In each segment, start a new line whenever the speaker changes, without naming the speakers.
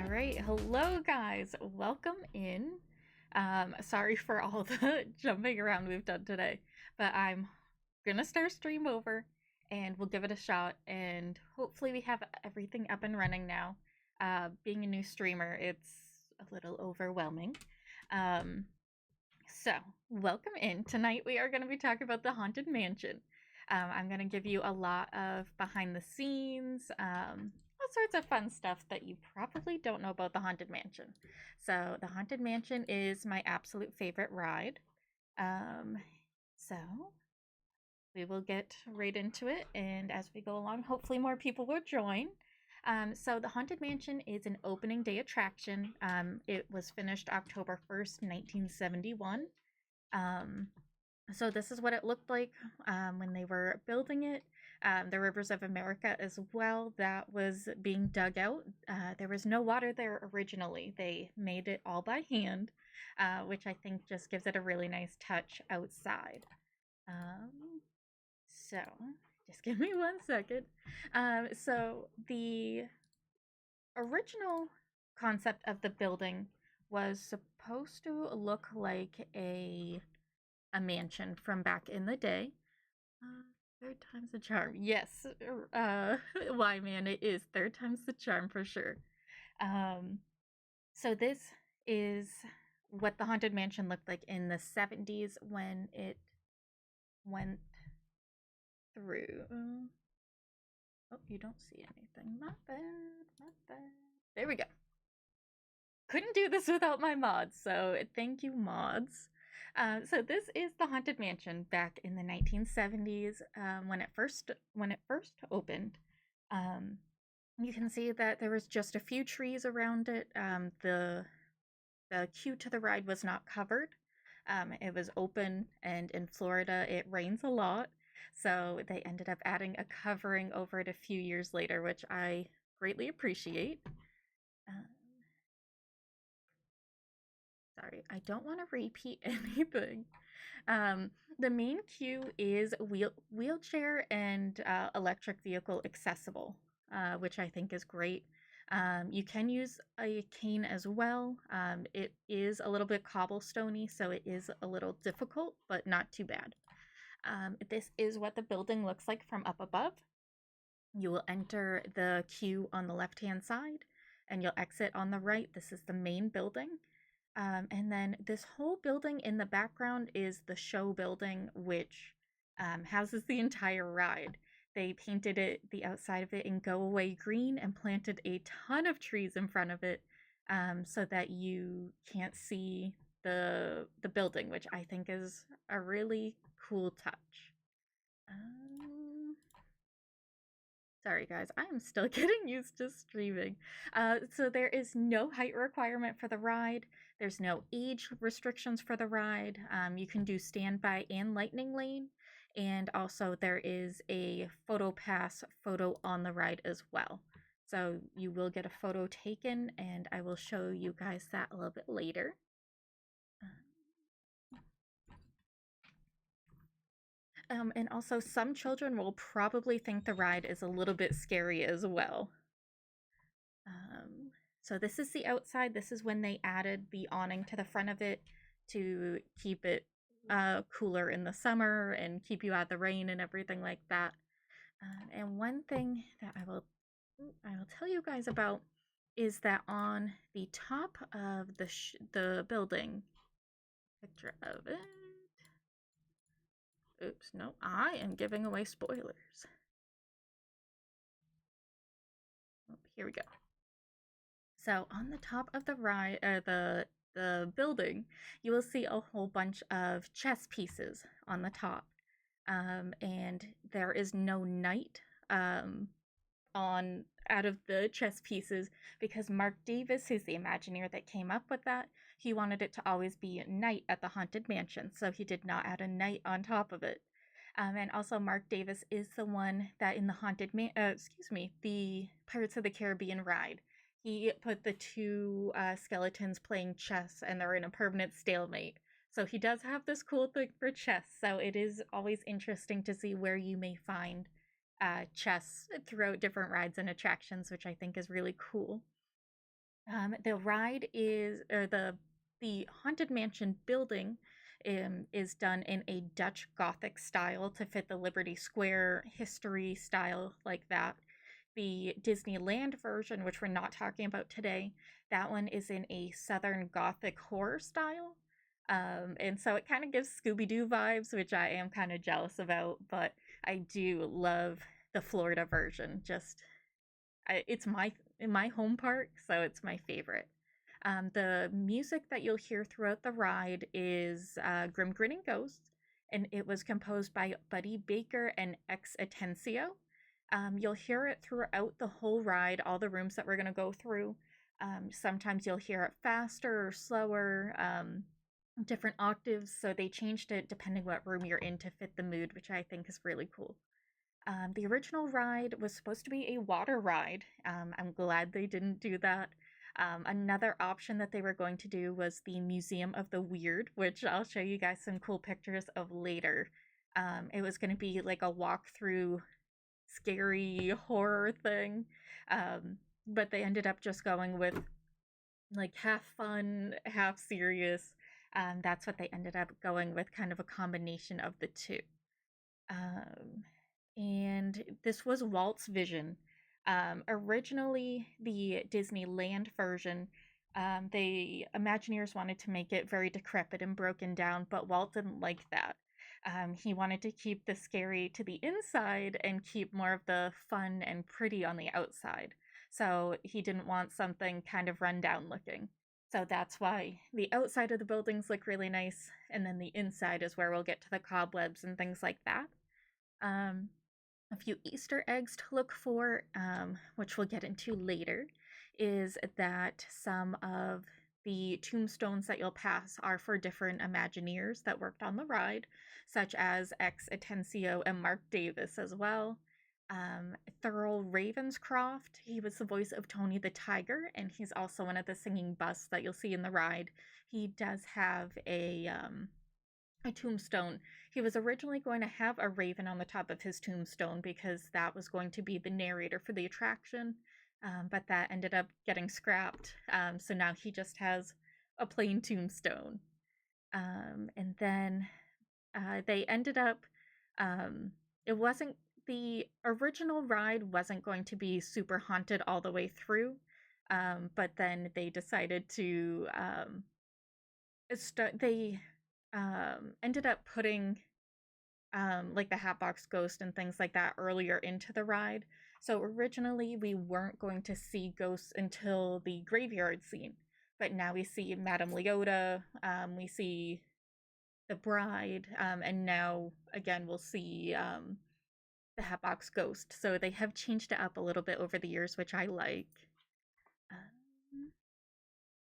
right, hello guys, welcome in. Sorry for all the jumping around we've done today, but I'm gonna start stream over and we'll give it a shot and hopefully we have everything up and running now. Being a new streamer, it's a little overwhelming. Um, so, welcome in. Tonight we are going to be talking about the Haunted Mansion. I'm going to give you a lot of behind the scenes, all sorts of fun stuff that you probably don't know about the Haunted Mansion. So, the Haunted Mansion is my absolute favorite ride. So, we will get right into it, and as we go along, hopefully more people will join. So the Haunted Mansion is an opening day attraction. It was finished October 1st, 1971. So this is what it looked like when they were building it. The Rivers of America as well, that was being dug out. There was no water there originally. They made it all by hand, which I think just gives it a really nice touch outside. So, just give me 1 second. So the original concept of the building was supposed to look like a mansion from back in the day. Third time's the charm. Yes. Why, man, it is third time's the charm for sure. So this is what the Haunted Mansion looked like in the 70s when it went through. Oh, you don't see anything. My bad, my bad. There we go. Couldn't do this without my mods, so thank you, mods. So this is the Haunted Mansion back in the 1970s when it first opened. You can see that there was just a few trees around it. The queue to the ride was not covered. It was open, and in Florida it rains a lot, so they ended up adding a covering over it a few years later, which I greatly appreciate. Sorry, I don't want to repeat anything. The main queue is wheelchair and electric vehicle accessible, which I think is great. You can use a cane as well. It is a little bit cobblestoney, so it is a little difficult, but not too bad. This is what the building looks like from up above. You will enter the queue on the left-hand side, and you'll exit on the right. This is the main building. And then this whole building in the background is the show building, which houses the entire ride. They painted it, the outside of it, in go away green and planted a ton of trees in front of it so that you can't see the building, which I think is a really cool touch. Sorry guys, I am still getting used to streaming. So there is no height requirement for the ride. There's no age restrictions for the ride. You can do standby and lightning lane. And also there is a photo pass photo on the ride as well. So you will get a photo taken, and I will show you guys that a little bit later. And also, some children will probably think the ride is a little bit scary as well. So this is the outside. This is when they added the awning to the front of it to keep it cooler in the summer and keep you out of the rain and everything like that. And one thing that I will tell you guys about is that on the top of the building, picture of it. Oops, no, I am giving away spoilers. Oh, here we go. So on the top of the ride, the building, you will see a whole bunch of chess pieces on the top, and there is no knight on out of the chess pieces because Mark Davis, who's the Imagineer that came up with that, he wanted it to always be night at the Haunted Mansion, so he did not add a knight on top of it. And also, Mark Davis is the one that in the Pirates of the Caribbean ride, he put the two skeletons playing chess, and they're in a permanent stalemate. So he does have this cool thing for chess. So it is always interesting to see where you may find chess throughout different rides and attractions, which I think is really cool. The ride is, or the Haunted Mansion building is done in a Dutch Gothic style to fit the Liberty Square history style like that. The Disneyland version, which we're not talking about today, that one is in a Southern Gothic horror style. And so it kind of gives Scooby Doo vibes, which I am kind of jealous about, but I do love the Florida version. It's my home park, so it's my favorite. The music that you'll hear throughout the ride is Grim Grinning Ghost, and it was composed by Buddy Baker and Ex Atencio. You'll hear it throughout the whole ride, all the rooms that we're going to go through. Sometimes you'll hear it faster or slower, different octaves, so they changed it depending what room you're in to fit the mood, which I think is really cool. The original ride was supposed to be a water ride. I'm glad they didn't do that. Another option that they were going to do was the Museum of the Weird, which I'll show you guys some cool pictures of later. It was going to be like a walk through scary horror thing. But they ended up just going with like half fun, half serious. That's what they ended up going with, kind of a combination of the two. Um, and this was Walt's vision. Originally, the Disneyland version, the Imagineers wanted to make it very decrepit and broken down, but Walt didn't like that. He wanted to keep the scary to the inside and keep more of the fun and pretty on the outside. So he didn't want something kind of rundown looking. So that's why the outside of the buildings look really nice, and then the inside is where we'll get to the cobwebs and things like that. Um, a few Easter eggs to look for, which we'll get into later, is that some of the tombstones that you'll pass are for different Imagineers that worked on the ride, such as Ex Atencio and Mark Davis as well. Thurl Ravenscroft, he was the voice of Tony the Tiger, and he's also one of the singing busts that you'll see in the ride. He does have a tombstone. He was originally going to have a raven on the top of his tombstone because that was going to be the narrator for the attraction, but that ended up getting scrapped. So now he just has a plain tombstone. And then they ended up, it wasn't, the original ride wasn't going to be super haunted all the way through, but then they decided to, they ended up putting like the Hatbox Ghost and things like that earlier into the ride. So originally we weren't going to see ghosts until the graveyard scene, but now we see Madame Leota, we see the bride, and now again we'll see the Hatbox Ghost. So they have changed it up a little bit over the years, which I like. I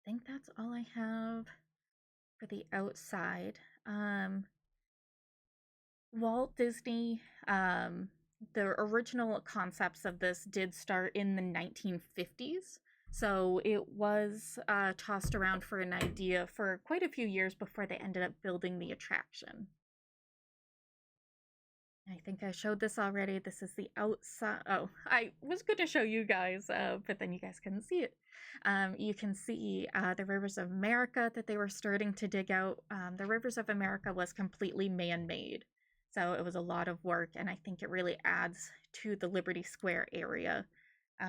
think that's all I have for the outside. Walt Disney, the original concepts of this did start in the 1950s. So it was tossed around for an idea for quite a few years before they ended up building the attraction. I think I showed this already. This is the outside. Oh, I was going to show you guys, but then you guys couldn't see it. You can see the Rivers of America that they were starting to dig out. The Rivers of America was completely man-made. So it was a lot of work, and I think it really adds to the Liberty Square area.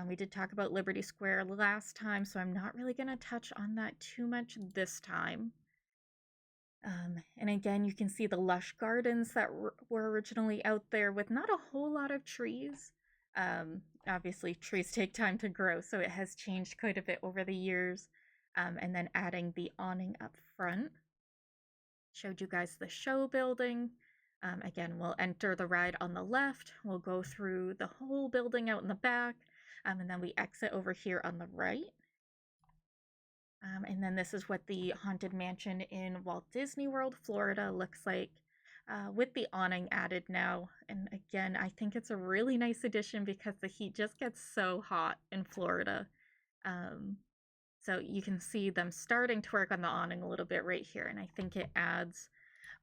We did talk about Liberty Square last time, so I'm not really going to touch on that too much this time. And again, you can see the lush gardens that were originally out there with not a whole lot of trees. Obviously, trees take time to grow, so it has changed quite a bit over the years. And then adding the awning up front. Showed you guys the show building. Again, we'll enter the ride on the left. We'll go through the whole building out in the back. And then we exit over here on the right. And then this is what the Haunted Mansion in Walt Disney World, Florida looks like, with the awning added now. And again, I think it's a really nice addition because the heat just gets so hot in Florida. So you can see them starting to work on the awning a little bit right here, and I think it adds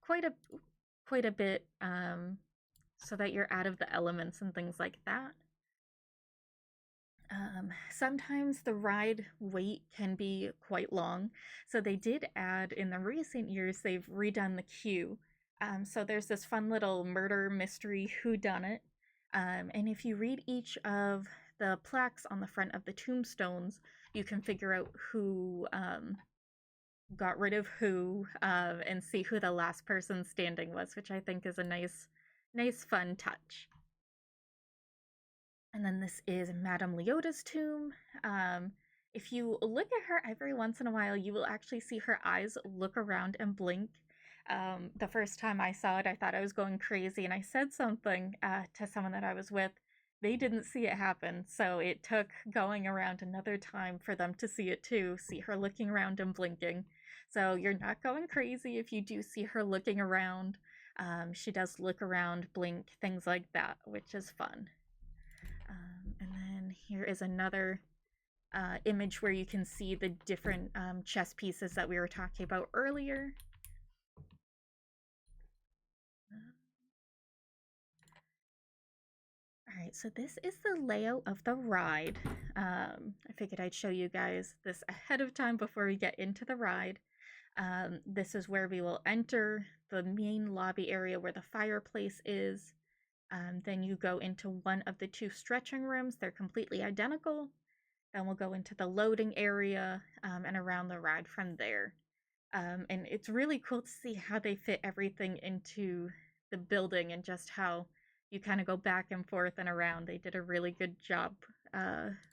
quite a bit, so that you're out of the elements and things like that. Sometimes the ride wait can be quite long, so they did add in the recent years, they've redone the queue. So there's this fun little murder mystery whodunit. And if you read each of the plaques on the front of the tombstones, you can figure out who got rid of who, and see who the last person standing was, which I think is a nice fun touch. And then this is Madame Leota's tomb. If you look at her every once in a while, you will actually see her eyes look around and blink. The first time I saw it, I thought I was going crazy, and I said something to someone that I was with. They didn't see it happen, so it took going around another time for them to see it too, see her looking around and blinking. So you're not going crazy if you do see her looking around. She does look around, blink, things like that, which is fun. And then here is another image where you can see the different chess pieces that we were talking about earlier. All right, so this is the layout of the ride. I figured I'd show you guys this ahead of time before we get into the ride. This is where we will enter the main lobby area where the fireplace is. Then you go into one of the two stretching rooms. They're completely identical. Then we'll go into the loading area and around the ride from there. And it's really cool to see how they fit everything into the building and just how you kind of go back and forth and around. They did a really good job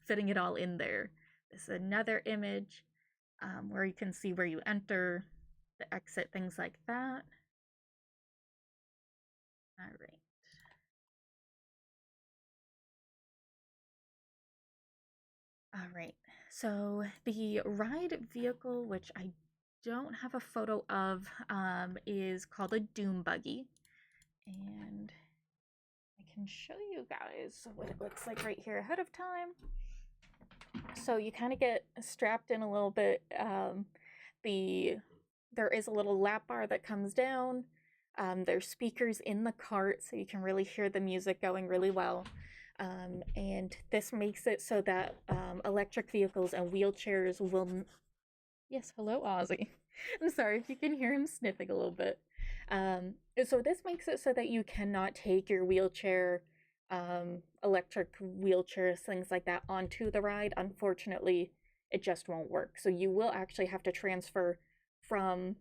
fitting it all in there. This is another image where you can see where you enter, the exit, things like that. All right. All right, so the ride vehicle, which I don't have a photo of, is called a Doom Buggy. And I can show you guys what it looks like right here ahead of time. So you kind of get strapped in a little bit. There is a little lap bar that comes down. There's speakers in the cart, so you can really hear the music going really well. And this makes it so that electric vehicles and wheelchairs will. Yes, hello, Ozzy. I'm sorry if you can hear him sniffing a little bit. So this makes it so that you cannot take your wheelchair, electric wheelchairs, things like that, onto the ride. Unfortunately, it just won't work. So you will actually have to transfer from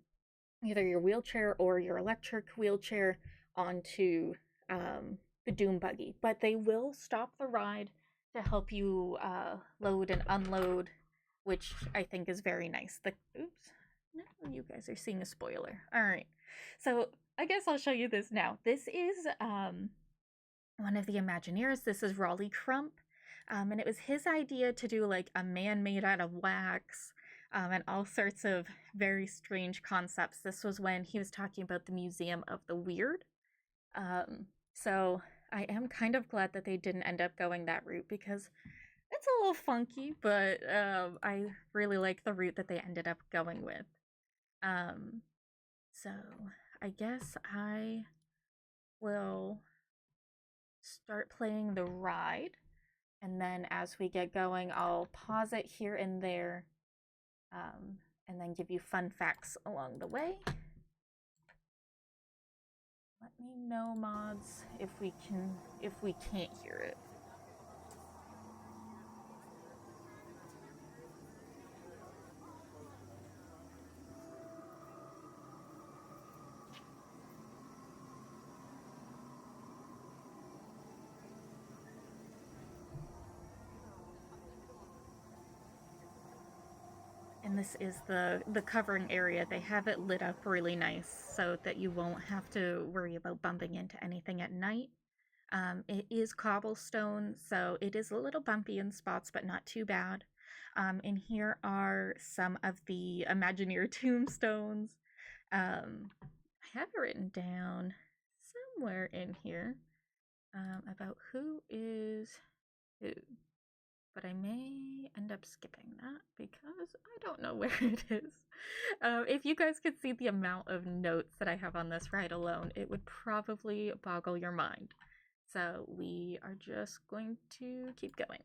either your wheelchair or your electric wheelchair onto the Doom Buggy. But they will stop the ride to help you load and unload, which I think is very nice. Oops, no, you guys are seeing a spoiler. All right, so I guess I'll show you this now. This is one of the Imagineers. This is Raleigh Crump, and it was his idea to do like a man made out of wax. And all sorts of very strange concepts. This was when he was talking about the Museum of the Weird. So I am kind of glad that they didn't end up going that route because it's a little funky, but I really like the route that they ended up going with. So I guess I will start playing the ride, and then as we get going, I'll pause it here and there. And then give you fun facts along the way. Let me know, mods, if we can't hear it. And this is the covering area. They have it lit up really nice so that you won't have to worry about bumping into anything at night. It is cobblestone, so it is a little bumpy in spots, but not too bad. And here are some of the Imagineer tombstones. I have it written down somewhere in here about who is who, but I may end up skipping that because I don't know where it is. If you guys could see the amount of notes that I have on this ride alone, it would probably boggle your mind. So we are just going to keep going.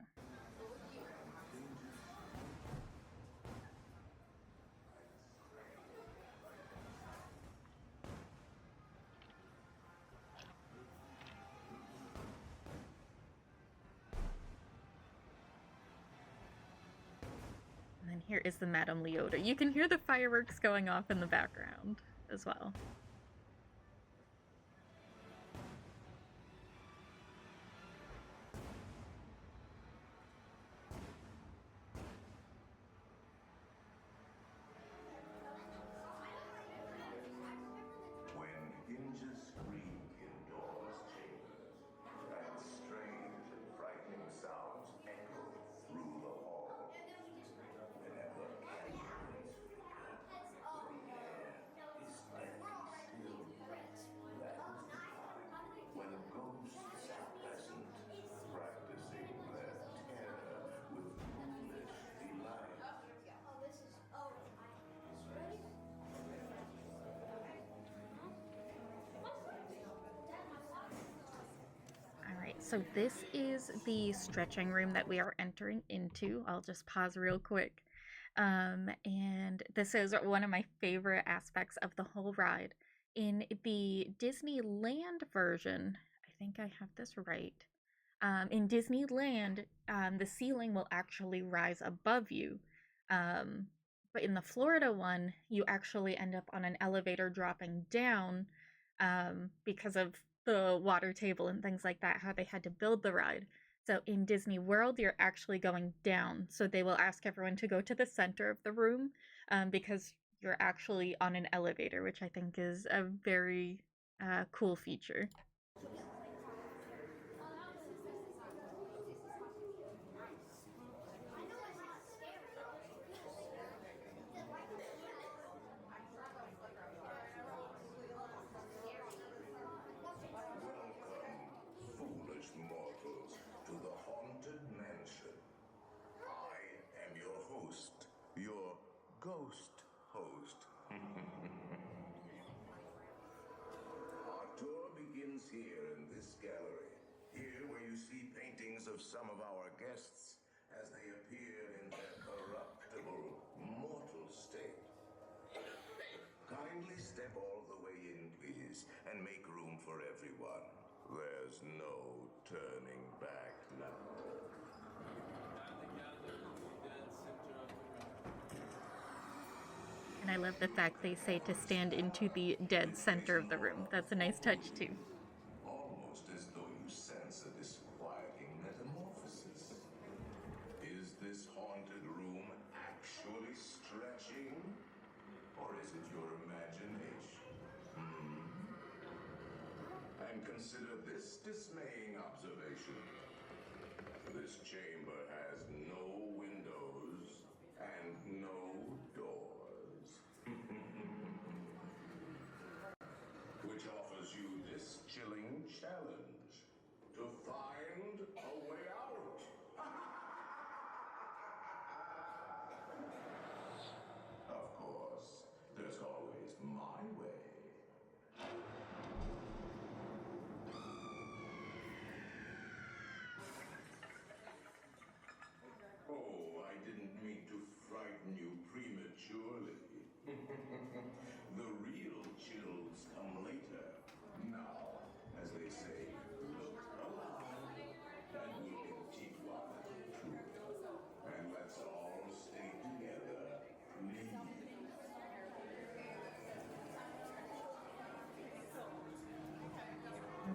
here is the Madame Leota. You can hear the fireworks going off in the background as well. So this is the stretching room that we are entering into. I'll just pause real quick. And this is one of my favorite aspects of the whole ride. In the Disneyland version, I think I have this right. In Disneyland, the ceiling will actually rise above you. But in the Florida one, you actually end up on an elevator dropping down because of the water table and things like that, how they had to build the ride. So in Disney World, you're actually going down. So they will ask everyone to go to the center of the room because you're actually on an elevator, which I think is a very cool feature.
Ghost host. Our tour begins here in this gallery. Here where you see paintings of some of our guests as they appeared in their corruptible, mortal state. Kindly step all the way in, please, and make room for everyone. There's no turning back now.
And I love the fact they say to stand into the dead center of the room. That's a nice touch, too.
Almost as though you sense a disquieting metamorphosis. Is this haunted room actually stretching? Or is it your imagination? And consider this dismaying observation. This chamber has no windows and no doors. Which offers you this chilling challenge to find a way out. Of course, there's always my way. Oh, I didn't mean to frighten you prematurely. The real chills come later. Now, as they say, look around, and we'll get Tijuana too. And let's all stay together, please.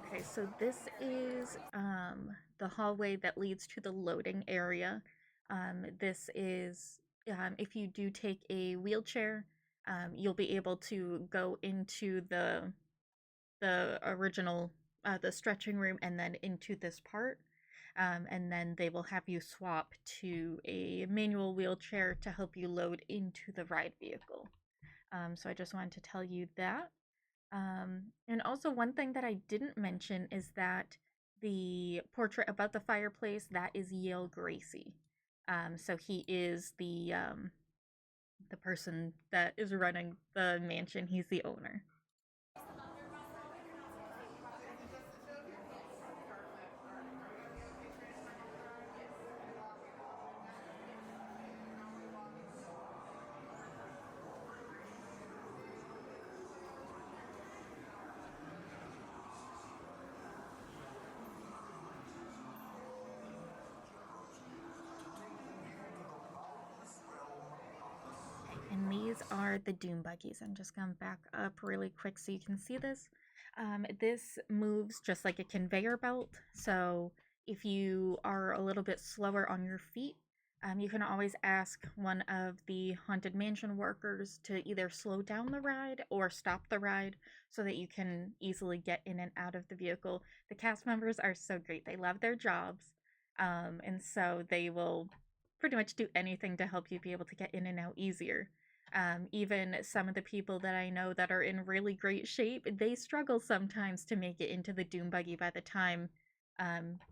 Okay, so this is the hallway that leads to the loading area. This is, if you do take a wheelchair, you'll be able to go into the original, the stretching room and then into this part. And then they will have you swap to a manual wheelchair to help you load into the ride vehicle. So I just wanted to tell you that. And also one thing that I didn't mention is that the portrait above the fireplace, that is Yale Gracie. So he is the person that is running the mansion. He's the owner. these are the Doom Buggies. I'm just going to back up really quick so you can see this. This moves just like a conveyor belt. So if you are a little bit slower on your feet, you can always ask one of the Haunted Mansion workers to either slow down the ride or stop the ride so that you can easily get in and out of the vehicle. The cast members are so great. They love their jobs, and so they will pretty much do anything to help you be able to get in and out easier. Even some of the people that I know that are in really great shape, they struggle sometimes to make it into the Doom Buggy by the time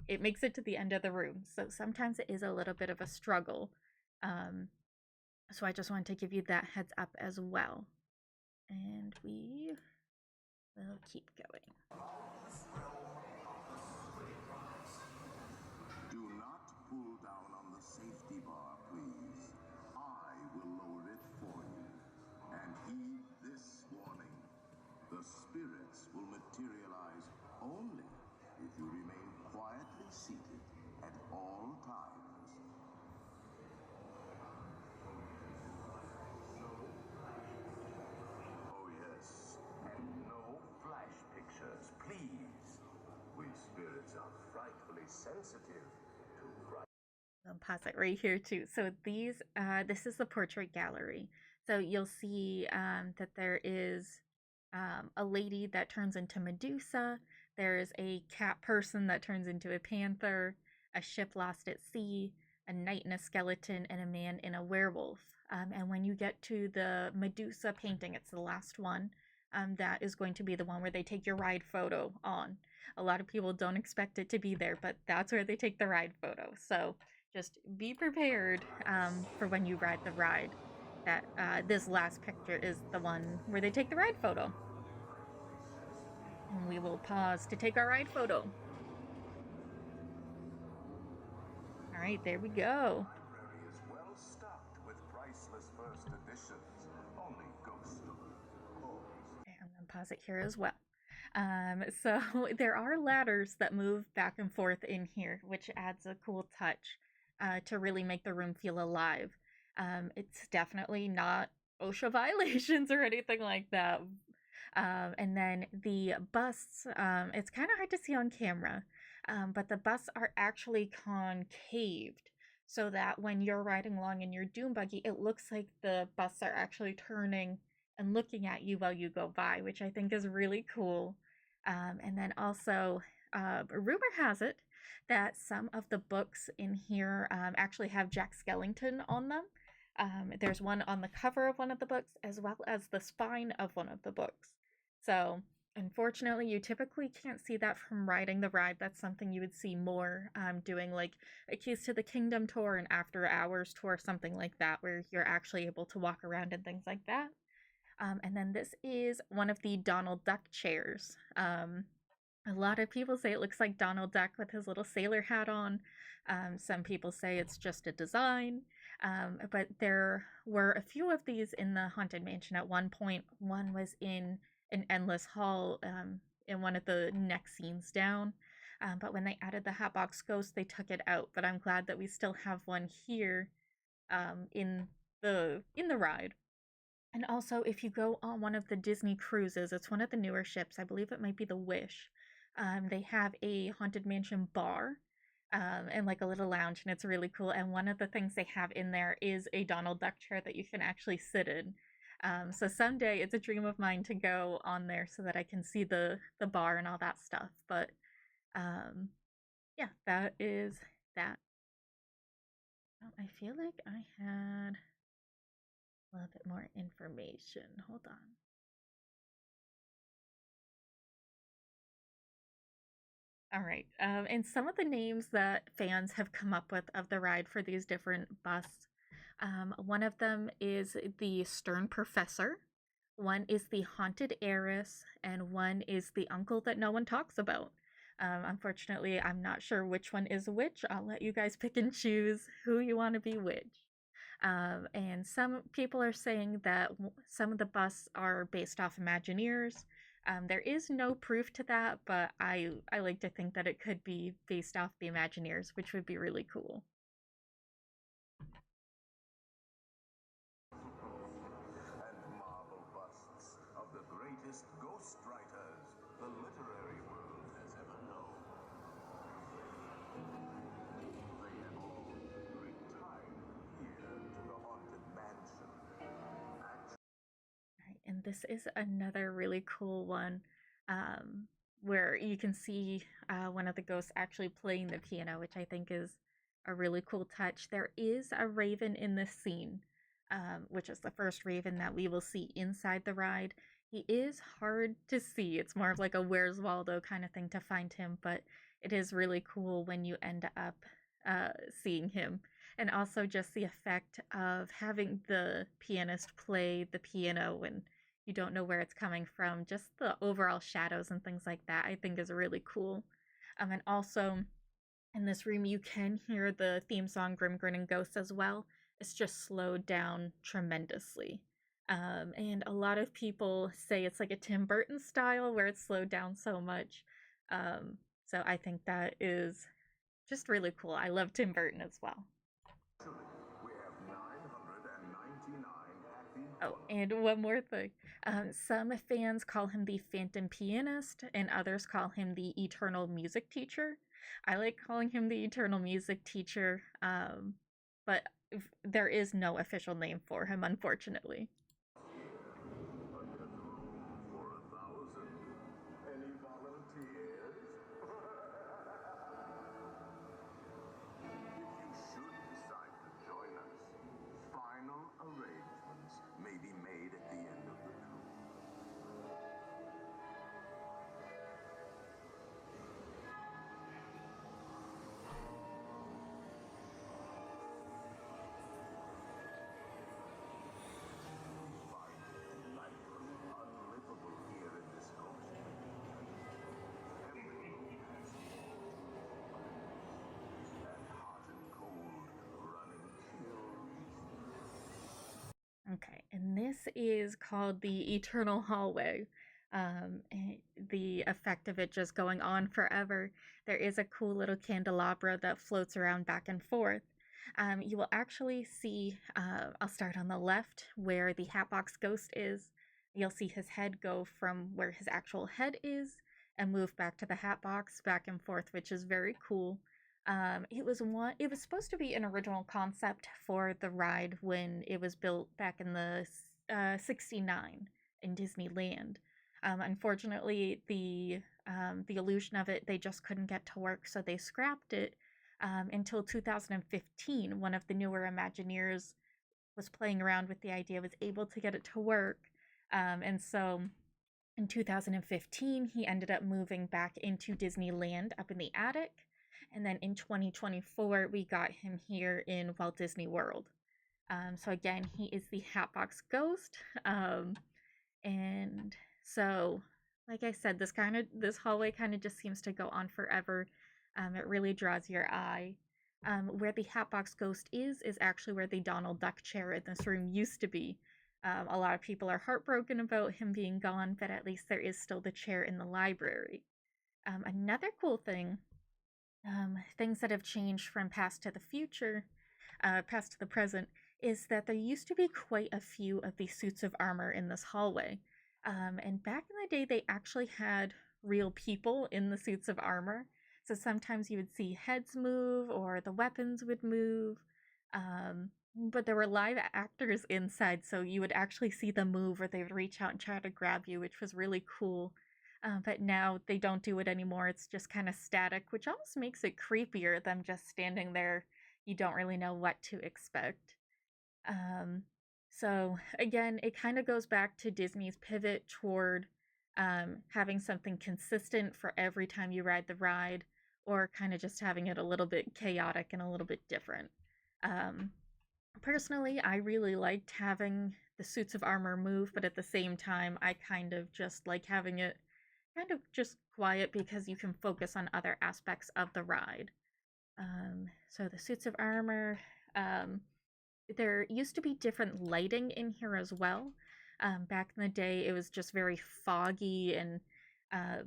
it makes it to the end of the room. So sometimes it is a little bit of a struggle. Um, so I just wanted to give you that heads up as well. And we will keep going.
Do not pull down on the safety bar, please. I will lower it for you. And heed this warning. The spirits will materialize only if you remain quietly seated at all times. Oh, yes. And no flash pictures, please. We spirits are frightfully sensitive to bright.
I'll pause it right here too. So this is the portrait gallery. So you'll see that there is a lady that turns into Medusa. There's a cat person that turns into a panther, a ship lost at sea, a knight in a skeleton, and a man in a werewolf. And when you get to the Medusa painting, it's the last one. That is going to be the one where they take your ride photo on. A lot of people don't expect it to be there, but that's where they take the ride photo. So just be prepared for when you ride the ride. That this last picture is the one where they take the ride photo. And we will pause to take our ride photo. All right, there we go.
The library is well stocked with priceless first editions. Only ghosts of course.
Okay, I'm gonna pause it here as well. So there are ladders that move back and forth in here, which adds a cool touch to really make the room feel alive. It's definitely not OSHA violations or anything like that. And then the busts, it's kind of hard to see on camera, but the busts are actually concaved so that when you're riding along in your Doom Buggy, it looks like the busts are actually turning and looking at you while you go by, which I think is really cool. And then also, rumor has it that some of the books in here actually have Jack Skellington on them. There's one on the cover of one of the books, as well as the spine of one of the books. So, unfortunately, you typically can't see that from riding the ride. That's something you would see more doing like a Keys to the Kingdom tour, an After Hours tour, something like that, where you're actually able to walk around and things like that. And then this is one of the Donald Duck chairs. A lot of people say it looks like Donald Duck with his little sailor hat on. Some people say it's just a design. But there were a few of these in the Haunted Mansion at one point. One was in an endless hall in one of the next scenes down. But when they added the Hatbox Ghost, they took it out. But I'm glad that we still have one here in the ride. And also, if you go on one of the Disney cruises, it's one of the newer ships. I believe it might be the Wish. They have a Haunted Mansion bar and like a little lounge, and it's really cool. And one of the things they have in there is a Donald Duck chair that you can actually sit in. So someday it's a dream of mine to go on there so that I can see the bar and all that stuff. But yeah, that is that. Oh, I feel like I had a little bit more information. Hold on. All right. And some of the names that fans have come up with of the ride for these different busts. One of them is the Stern Professor, one is the Haunted Heiress, and one is the Uncle that no one talks about. Unfortunately, I'm not sure which one is which. I'll let you guys pick and choose who you want to be which. And some people are saying that some of the busts are based off Imagineers. There is no proof to that, but I like to think that it could be based off the Imagineers, which would be really cool. and this is another really cool one, um, where you can see one of the ghosts actually playing the piano, which I think is a really cool touch. There is a raven in this scene, which is the first raven that we will see inside the ride. He is hard to see. It's more of like a Where's Waldo kind of thing to find him, but it is really cool when you end up seeing him. And also just the effect of having the pianist play the piano when you don't know where it's coming from. Just the overall shadows and things like that, I think is really cool. And also in this room, you can hear the theme song Grim Grinning Ghosts as well. It's just slowed down tremendously. And a lot of people say it's like a Tim Burton style where it's slowed down so much. So I think that is just really cool. I love Tim Burton as well.
We have 999 happy
Oh, and one more thing. Some fans call him the Phantom Pianist, and others call him the Eternal Music Teacher. I like calling him the Eternal Music Teacher, but there is no official name for him, unfortunately.
for 1,000. Any volunteers? If you should decide to join us, final arrangements may be made at the end of the tour. Find it delightful, unlivable here in this ghost. And hot and cold, running chills.
Okay, and this is called the Eternal Hallway. The effect of it just going on forever. There is a cool little candelabra that floats around back and forth. You will actually see, I'll start on the left where the Hatbox Ghost is. You'll see his head go from where his actual head is and move back to the Hatbox back and forth, which is very cool. It was supposed to be an original concept for the ride when it was built back in the '69 in Disneyland. Unfortunately, the illusion of it they just couldn't get to work, so they scrapped it until 2015. One of the newer Imagineers was playing around with the idea, was able to get it to work, and so in 2015 he ended up moving back into Disneyland up in the attic, and then in 2024 we got him here in Walt Disney World. So again, he is the Hatbox Ghost. And so, like I said, this hallway kind of just seems to go on forever. It really draws your eye. Where the Hatbox Ghost is actually where the Donald Duck chair in this room used to be. A lot of people are heartbroken about him being gone, but at least there is still the chair in the library. Another cool thing, things that have changed from past to the future, past to the present, is that there used to be quite a few of these suits of armor in this hallway. And back in the day, they actually had real people in the suits of armor. So sometimes you would see heads move or the weapons would move. But there were live actors inside, so you would actually see them move or they would reach out and try to grab you, which was really cool. But now they don't do it anymore. It's just kind of static, which almost makes it creepier than just standing there. You don't really know what to expect. Um, so again, it kind of goes back to Disney's pivot toward having something consistent for every time you ride the ride, or kind of just having it a little bit chaotic and a little bit different. Um, Personally, I really liked having the suits of armor move, but at the same time, I kind of just like having it kind of just quiet because you can focus on other aspects of the ride. So the suits of armor, um, there used to be different lighting in here as well. Back in the day, it was just very foggy, and uh,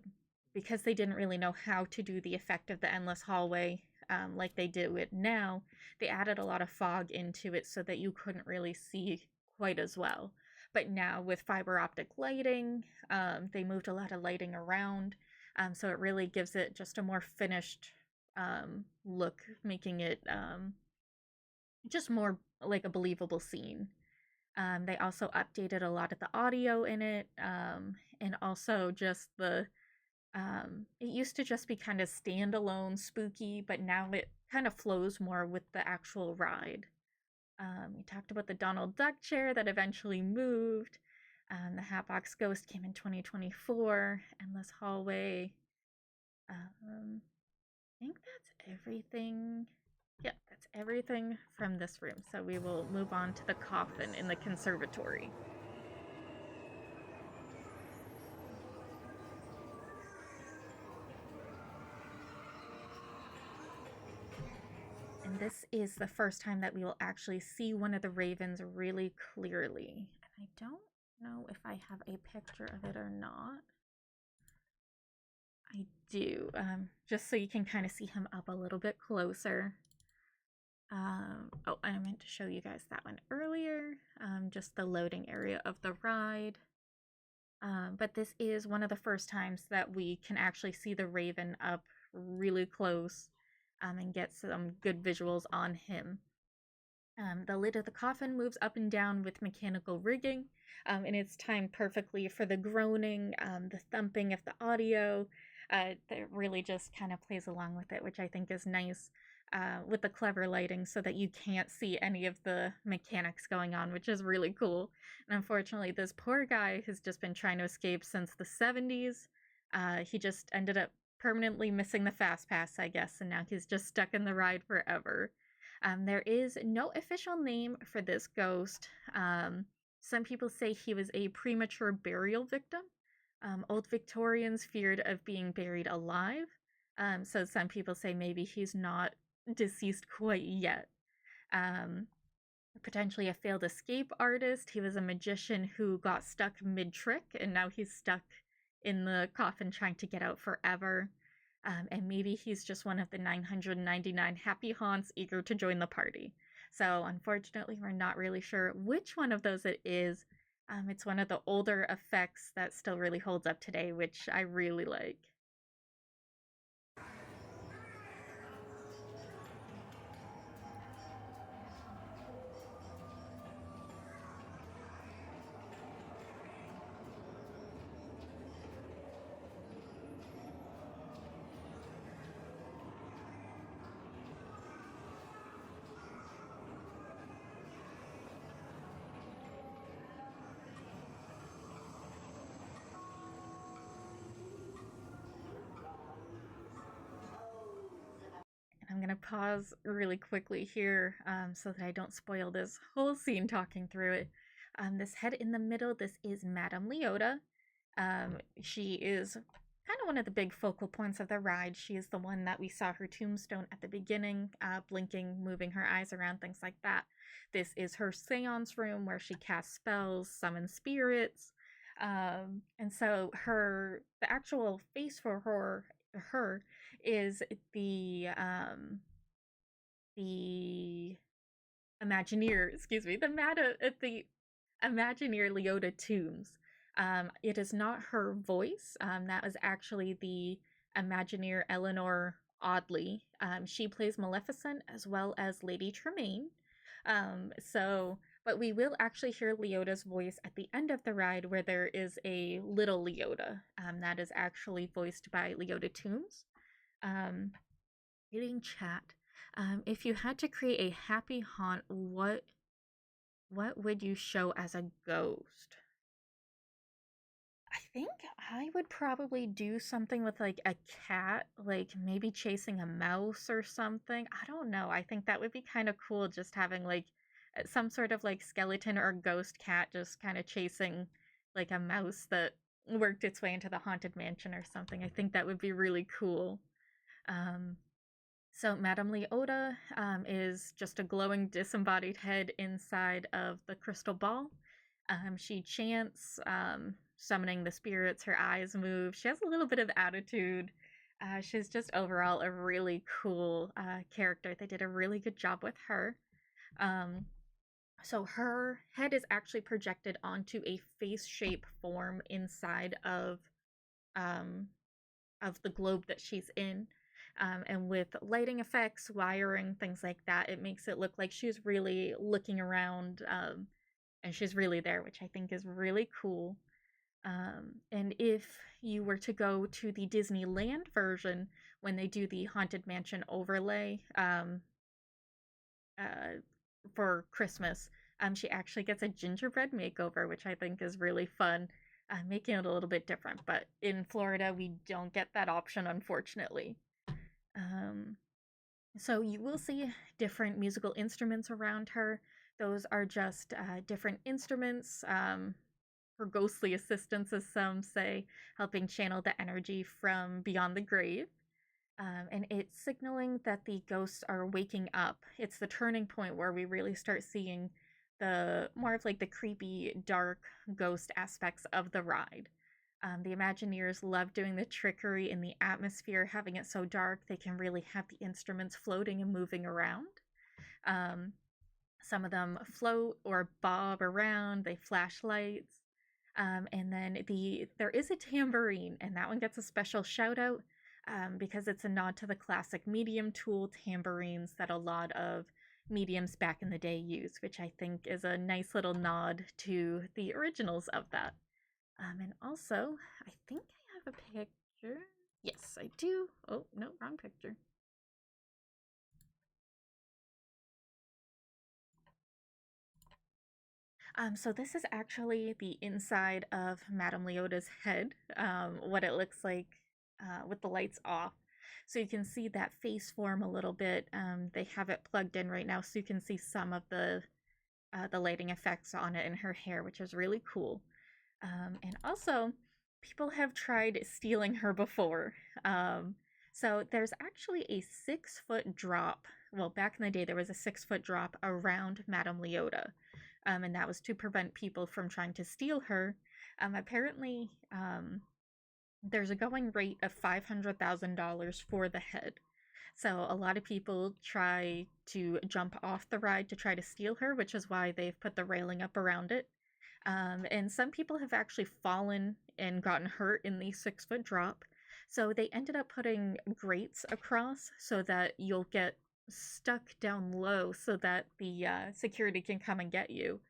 because they didn't really know how to do the effect of the endless hallway like they do it now, they added a lot of fog into it so that you couldn't really see quite as well. But now with fiber optic lighting, they moved a lot of lighting around, so it really gives it just a more finished look, making it just more like a believable scene. They also updated a lot of the audio in it, and also just it used to just be kind of standalone spooky, but now it kind of flows more with the actual ride. We talked about the Donald Duck chair that eventually moved. The Hatbox Ghost came in 2024. Endless Hallway. I think that's everything. Yeah, that's everything from this room. So we will move on to the coffin in the conservatory. And this is the first time that we will actually see one of the ravens really clearly. And I don't know if I have a picture of it or not. I do, just so you can kind of see him up a little bit closer. Oh, I meant to show you guys that one earlier, just the loading area of the ride. But this is one of the first times that we can actually see the Raven up really close, and get some good visuals on him. The lid of the coffin moves up and down with mechanical rigging, and it's timed perfectly for the groaning, the thumping of the audio. That really just kind of plays along with it, which I think is nice, with the clever lighting so that you can't see any of the mechanics going on, which is really cool. And unfortunately, this poor guy has just been trying to escape since the 70s. He just ended up permanently missing the fast pass, I guess, and now he's just stuck in the ride forever. There is no official name for this ghost. Some people say he was a premature burial victim. Old Victorians feared of being buried alive. So some people say maybe he's not deceased quite yet. Um, Potentially a failed escape artist. He was a magician who got stuck mid trick, and now he's stuck in the coffin trying to get out forever. And maybe he's just one of the 999 happy haunts eager to join the party. So, unfortunately, we're not really sure which one of those it is. It's one of the older effects that still really holds up today, which I really like. I'm going to pause really quickly here, so that I don't spoil this whole scene talking through it. This head in the middle, this is Madame Leota. She is kind of one of the big focal points of the ride. She is the one that we saw her tombstone at the beginning, blinking, moving her eyes around, things like that. This is her seance room where she casts spells, summons spirits. And so the actual face for her is the Imagineer, excuse me, the Imagineer Leota Tombs. It is not her voice. That was actually the Imagineer Eleanor Audley. She plays Maleficent as well as Lady Tremaine. But we will actually hear Leota's voice at the end of the ride where there is a little Leota. That is actually voiced by Leota Toombs. Reading chat. If you had to create a happy haunt, what would you show as a ghost? I think I would probably do something with like a cat, like maybe chasing a mouse or something. I don't know. I think that would be kind of cool, just having like some sort of like skeleton or ghost cat just kind of chasing like a mouse that worked its way into the haunted mansion or something. I think that would be really cool. Um, so Madame Leota, is just a glowing disembodied head inside of the crystal ball. She chants, summoning the spirits. Her eyes move. She has a little bit of attitude. She's just overall a really cool, character. They did a really good job with her. Um, so her head is actually projected onto a face shape form inside um, of the globe that she's in. And with lighting effects, wiring, things like that, it makes it look like she's really looking around, and she's really there, which I think is really cool. And if you were to go to the Disneyland version, when they do the Haunted Mansion overlay uh, for Christmas, she actually gets a gingerbread makeover, which I think is really fun, making it a little bit different. But in Florida, we don't get that option, unfortunately. Um, so you will see different musical instruments around her. Those are just different instruments, her ghostly assistants, as some say, helping channel the energy from beyond the grave. And it's signaling that the ghosts are waking up. It's the turning point where we really start seeing the more of like the creepy, dark ghost aspects of the ride. The Imagineers love doing the trickery in the atmosphere, having it so dark they can really have the instruments floating and moving around. Um, some of them float or bob around, they flash lights. And then there is a tambourine, and that one gets a special shout out because it's a nod to the classic medium tool tambourines that a lot of mediums back in the day used, which I think is a nice little nod to the originals of that. And also, I think I have a picture. Yes, I do. Oh, no, wrong picture. So this is actually the inside of Madame Leota's head, what it looks like with the lights off. So you can see that face form a little bit. They have it plugged in right now, so you can see some of the lighting effects on it in her hair, which is really cool. And also, people have tried stealing her before. So there's actually a 6 foot drop. Well, back in the day, there was a 6 foot drop around Madame Leota, and that was to prevent people from trying to steal her. Apparently, there's a going rate of $500,000 for the head. So a lot of people try to jump off the ride to try to steal her, which is why they've put the railing up around it. And some people have actually fallen and gotten hurt in the 6 foot drop. So they ended up putting grates across so that you'll get stuck down low so that the security can come and get you.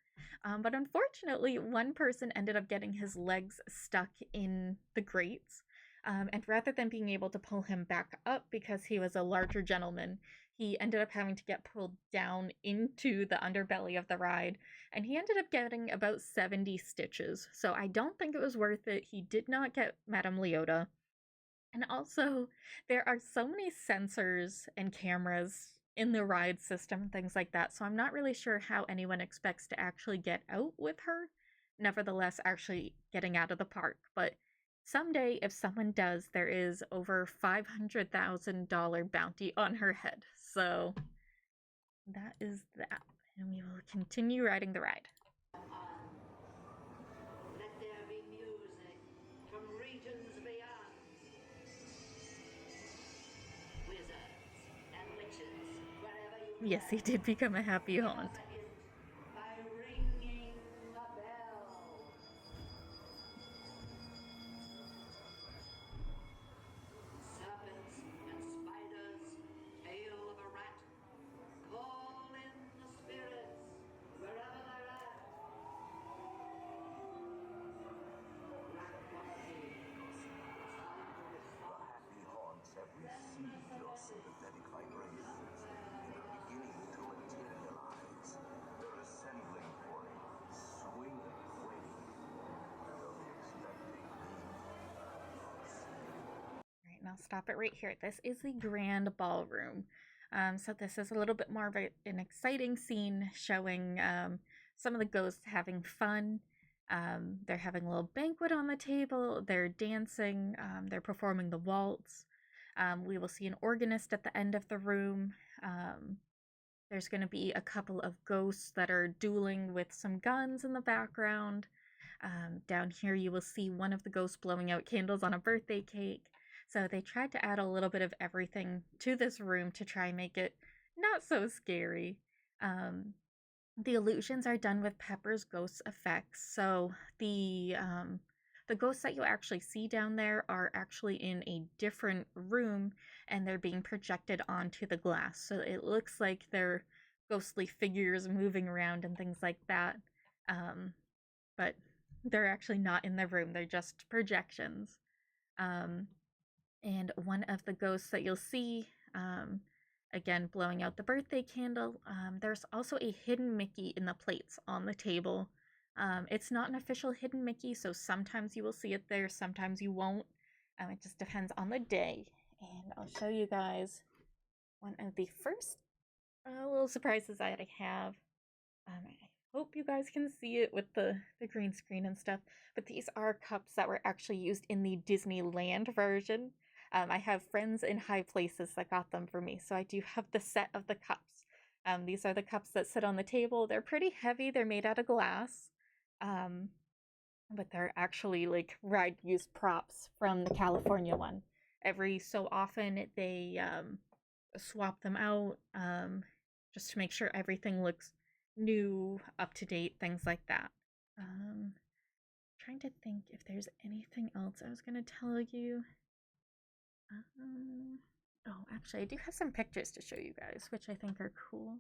But unfortunately, one person ended up getting his legs stuck in the grates. And rather than being able to pull him back up because he was a larger gentleman, he ended up having to get pulled down into the underbelly of the ride. And he ended up getting about 70 stitches. So I don't think it was worth it. He did not get Madame Leota. And also, there are so many sensors and cameras in the ride system and things like that, so I'm not really sure how anyone expects to actually get out with her, nevertheless, actually getting out of the park. But someday, if someone does, there is over $500,000 bounty on her head. So that is that. And we will continue riding the ride.
Let there be music from regions beyond. Wizards and witches, wherever you
Yes, he did become a happy haunt.
by ringing a bell. Serpents and spiders, tail of a rat, call in the spirits wherever they're at. Black Buggies.
The happy haunts have received your sympathetic vibrations. They're beginning to materialize. They're assembling for a swinging wedding. They'll be expecting me.
All right, now stop it right here. This is the grand ballroom. So this is a little bit more of an exciting scene showing some of the ghosts having fun. They're having a little banquet on the table. They're dancing. They're performing the waltz. We will see an organist at the end of the room. Um, there's going to be a couple of ghosts that are dueling with some guns in the background. Down here, you will see one of the ghosts blowing out candles on a birthday cake. So they tried to add a little bit of everything to this room to try and make it not so scary. Um, the illusions are done with Pepper's ghost effects. So the ghosts that you actually see down there are actually in a different room and they're being projected onto the glass. So it looks like they're ghostly figures moving around and things like that. But they're actually not in the room, they're just projections. Um, and one of the ghosts that you'll see, again, blowing out the birthday candle, there's also a hidden Mickey in the plates on the table. It's not an official hidden Mickey, so sometimes you will see it there, sometimes you won't. It just depends on the day. And I'll show you guys one of the first little surprises that I have. I hope you guys can see it with the green screen and stuff, but these are cups that were actually used in the Disneyland version. I have friends in high places that got them for me, so I do have the set of the cups. These are the cups that sit on the table. They're pretty heavy, they're made out of glass, um, but they're actually like ride use props from the California one. Every so often, they swap them out, just to make sure everything looks new, up to date, things like that. Trying to think if there's anything else I was gonna tell you. Oh, actually, I do have some pictures to show you guys, which I think are cool.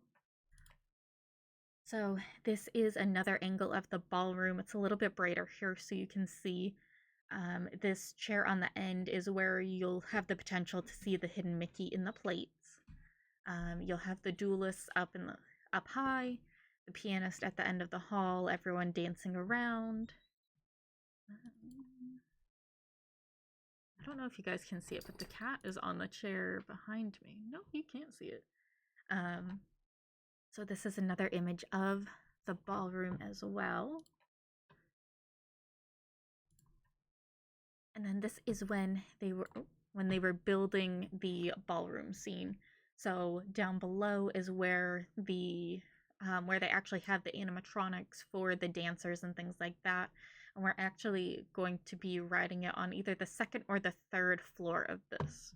So this is another angle of the ballroom. It's a little bit brighter here so you can see. This chair on the end is where you'll have the potential to see the hidden Mickey in the plates. You'll have the duelists up high, the pianist at the end of the hall, everyone dancing around. I don't know if you guys can see it, but the cat is on the chair behind me. No, you can't see it. So this is another image of the ballroom as well. And then this is when they were building the ballroom scene. So down below is where where they actually have the animatronics for the dancers and things like that. And we're actually going to be riding it on either the second or the third floor of this.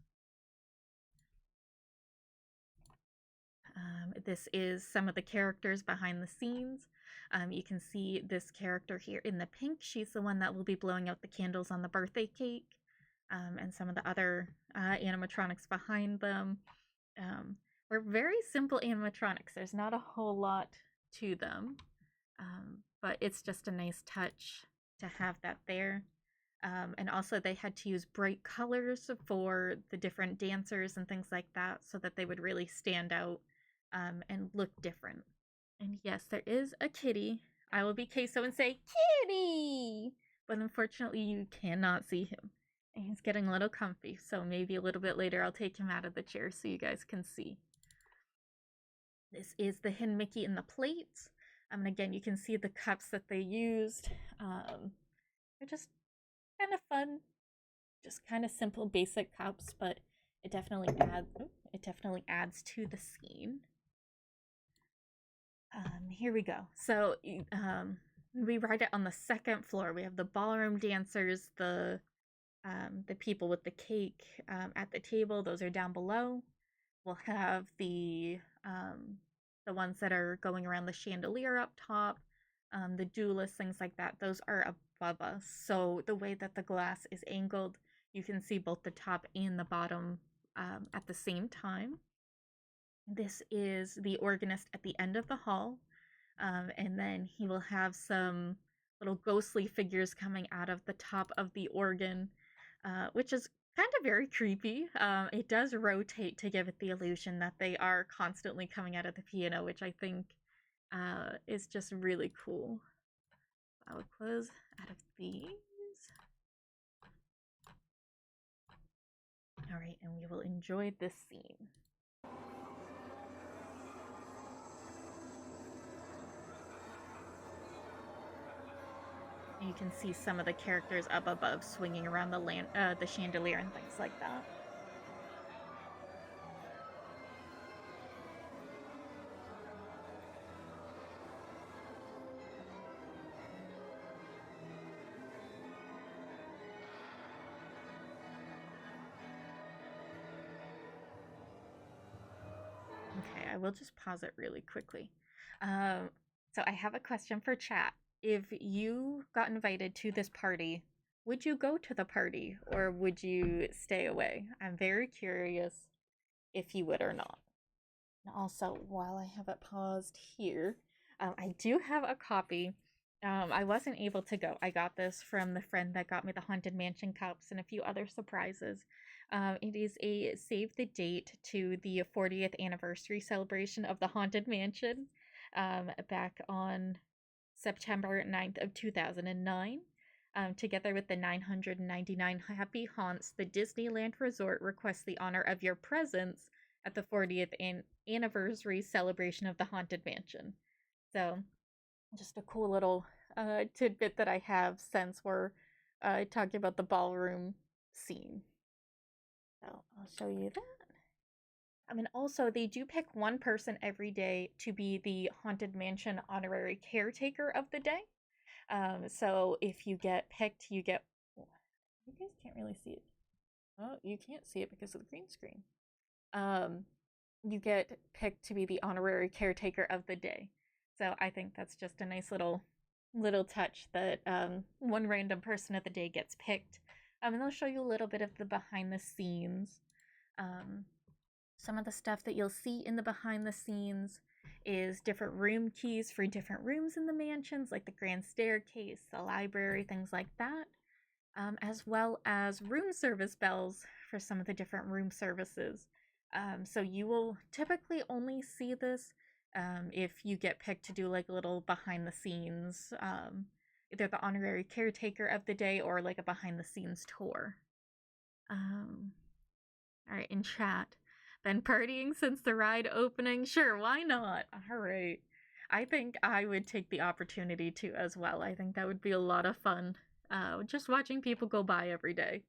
This is some of the characters behind the scenes. You can see this character here in the pink. She's the one that will be blowing out the candles on the birthday cake, and some of the other animatronics behind them. We're very simple animatronics. There's not a whole lot to them, but it's just a nice touch to have that there. And also they had to use bright colors for the different dancers and things like that so that they would really stand out, and look different. And yes, there is a kitty. I will be queso and say, kitty! But unfortunately, you cannot see him. And he's getting a little comfy, so maybe a little bit later I'll take him out of the chair so you guys can see. This is the hidden Mickey in the plates. And again, you can see the cups that they used. They're just kind of fun, just kind of simple, basic cups, but it definitely adds to the scene. Here we go. So we ride it on the second floor. We have the ballroom dancers, the people with the cake at the table. Those are down below. We'll have the ones that are going around the chandelier up top, the duelists, things like that. Those are above us. So the way that the glass is angled, you can see both the top and the bottom at the same time. This is the organist at the end of the hall, and then he will have some little ghostly figures coming out of the top of the organ, which is kind of very creepy. It does rotate to give it the illusion that they are constantly coming out of the piano, which I think is just really cool. I will close out of these. All right, and we will enjoy this scene. You can see some of the characters up above swinging around the chandelier and things like that. Okay, I will just pause it really quickly. So I have a question for chat. If you got invited to this party, would you go to the party or would you stay away? I'm very curious if you would or not. And also, while I have it paused here, I do have a copy I wasn't able to go. I got this from the friend that got me the Haunted Mansion cups and a few other surprises. It is a save the date to the 40th anniversary celebration of the Haunted Mansion back on September 9th of 2009. Together with the 999 happy haunts, the Disneyland Resort requests the honor of your presence at the 40th anniversary celebration of the Haunted Mansion. So, just a cool little tidbit that I have since we're talking about the ballroom scene. So, I'll show you that. I mean, also, they do pick one person every day to be the Haunted Mansion honorary caretaker of the day. So if you get picked, you get. You guys can't really see it. Oh, you can't see it because of the green screen. Um, you get picked to be the honorary caretaker of the day. So I think that's just a nice little touch that one random person of the day gets picked. And they'll show you a little bit of the behind the scenes. Um, some of the stuff that you'll see in the behind the scenes is different room keys for different rooms in the mansions, like the grand staircase, the library, things like that, as well as room service bells for some of the different room services. So you will typically only see this if you get picked to do like a little behind the scenes, either the honorary caretaker of the day or like a behind the scenes tour. Um, all right, in chat. Been partying since the ride opening? Sure, why not? All right. I think I would take the opportunity to as well. I think that would be a lot of fun. Just watching people go by every day.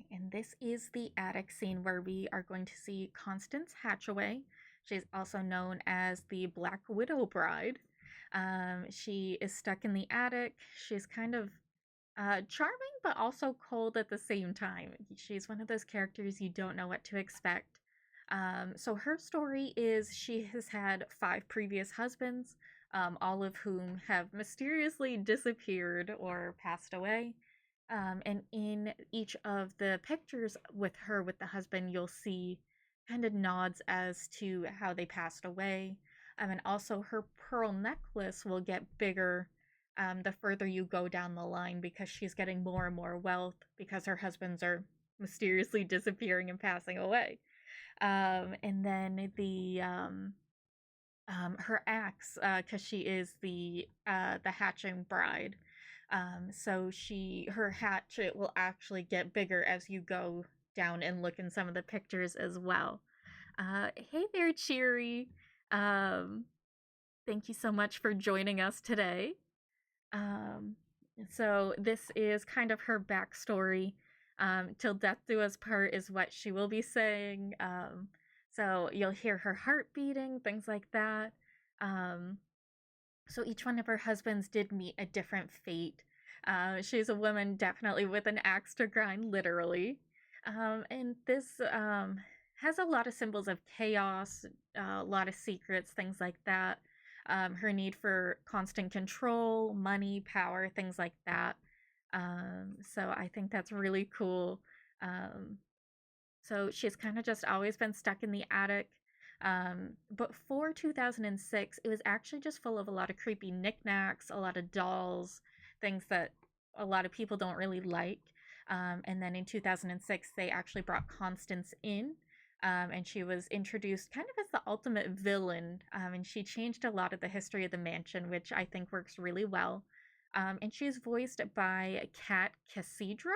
And this is the attic scene where we are going to see Constance Hatchaway. She's also known as the Black Widow Bride. She is stuck in the attic. She's kind of charming, but also cold at the same time. She's one of those characters you don't know what to expect. So her story is she has had 5 previous husbands, all of whom have mysteriously disappeared or passed away. And in each of the pictures with her with the husband, you'll see kind of nods as to how they passed away. And also, her pearl necklace will get bigger the further you go down the line because she's getting more and more wealth because her husbands are mysteriously disappearing and passing away. And then her axe, because she is the hatching bride. So her hatchet will actually get bigger as you go down and look in some of the pictures as well. Hey there, Cheery. Um, Thank you so much for joining us today. Um, so this is kind of her backstory. Till death do us part is what she will be saying. So you'll hear her heart beating, things like that. Um, so each one of her husbands did meet a different fate. She's a woman definitely with an axe to grind, literally. And this has a lot of symbols of chaos, a lot of secrets, things like that. Her need for constant control, money, power, things like that. So I think that's really cool. Um, so she's kind of just always been stuck in the attic. But for 2006, it was actually just full of a lot of creepy knickknacks, a lot of dolls, things that a lot of people don't really like. And then in 2006, they actually brought Constance in. And she was introduced kind of as the ultimate villain. And she changed a lot of the history of the mansion, which I think works really well. And she's voiced by Kat Cassidra.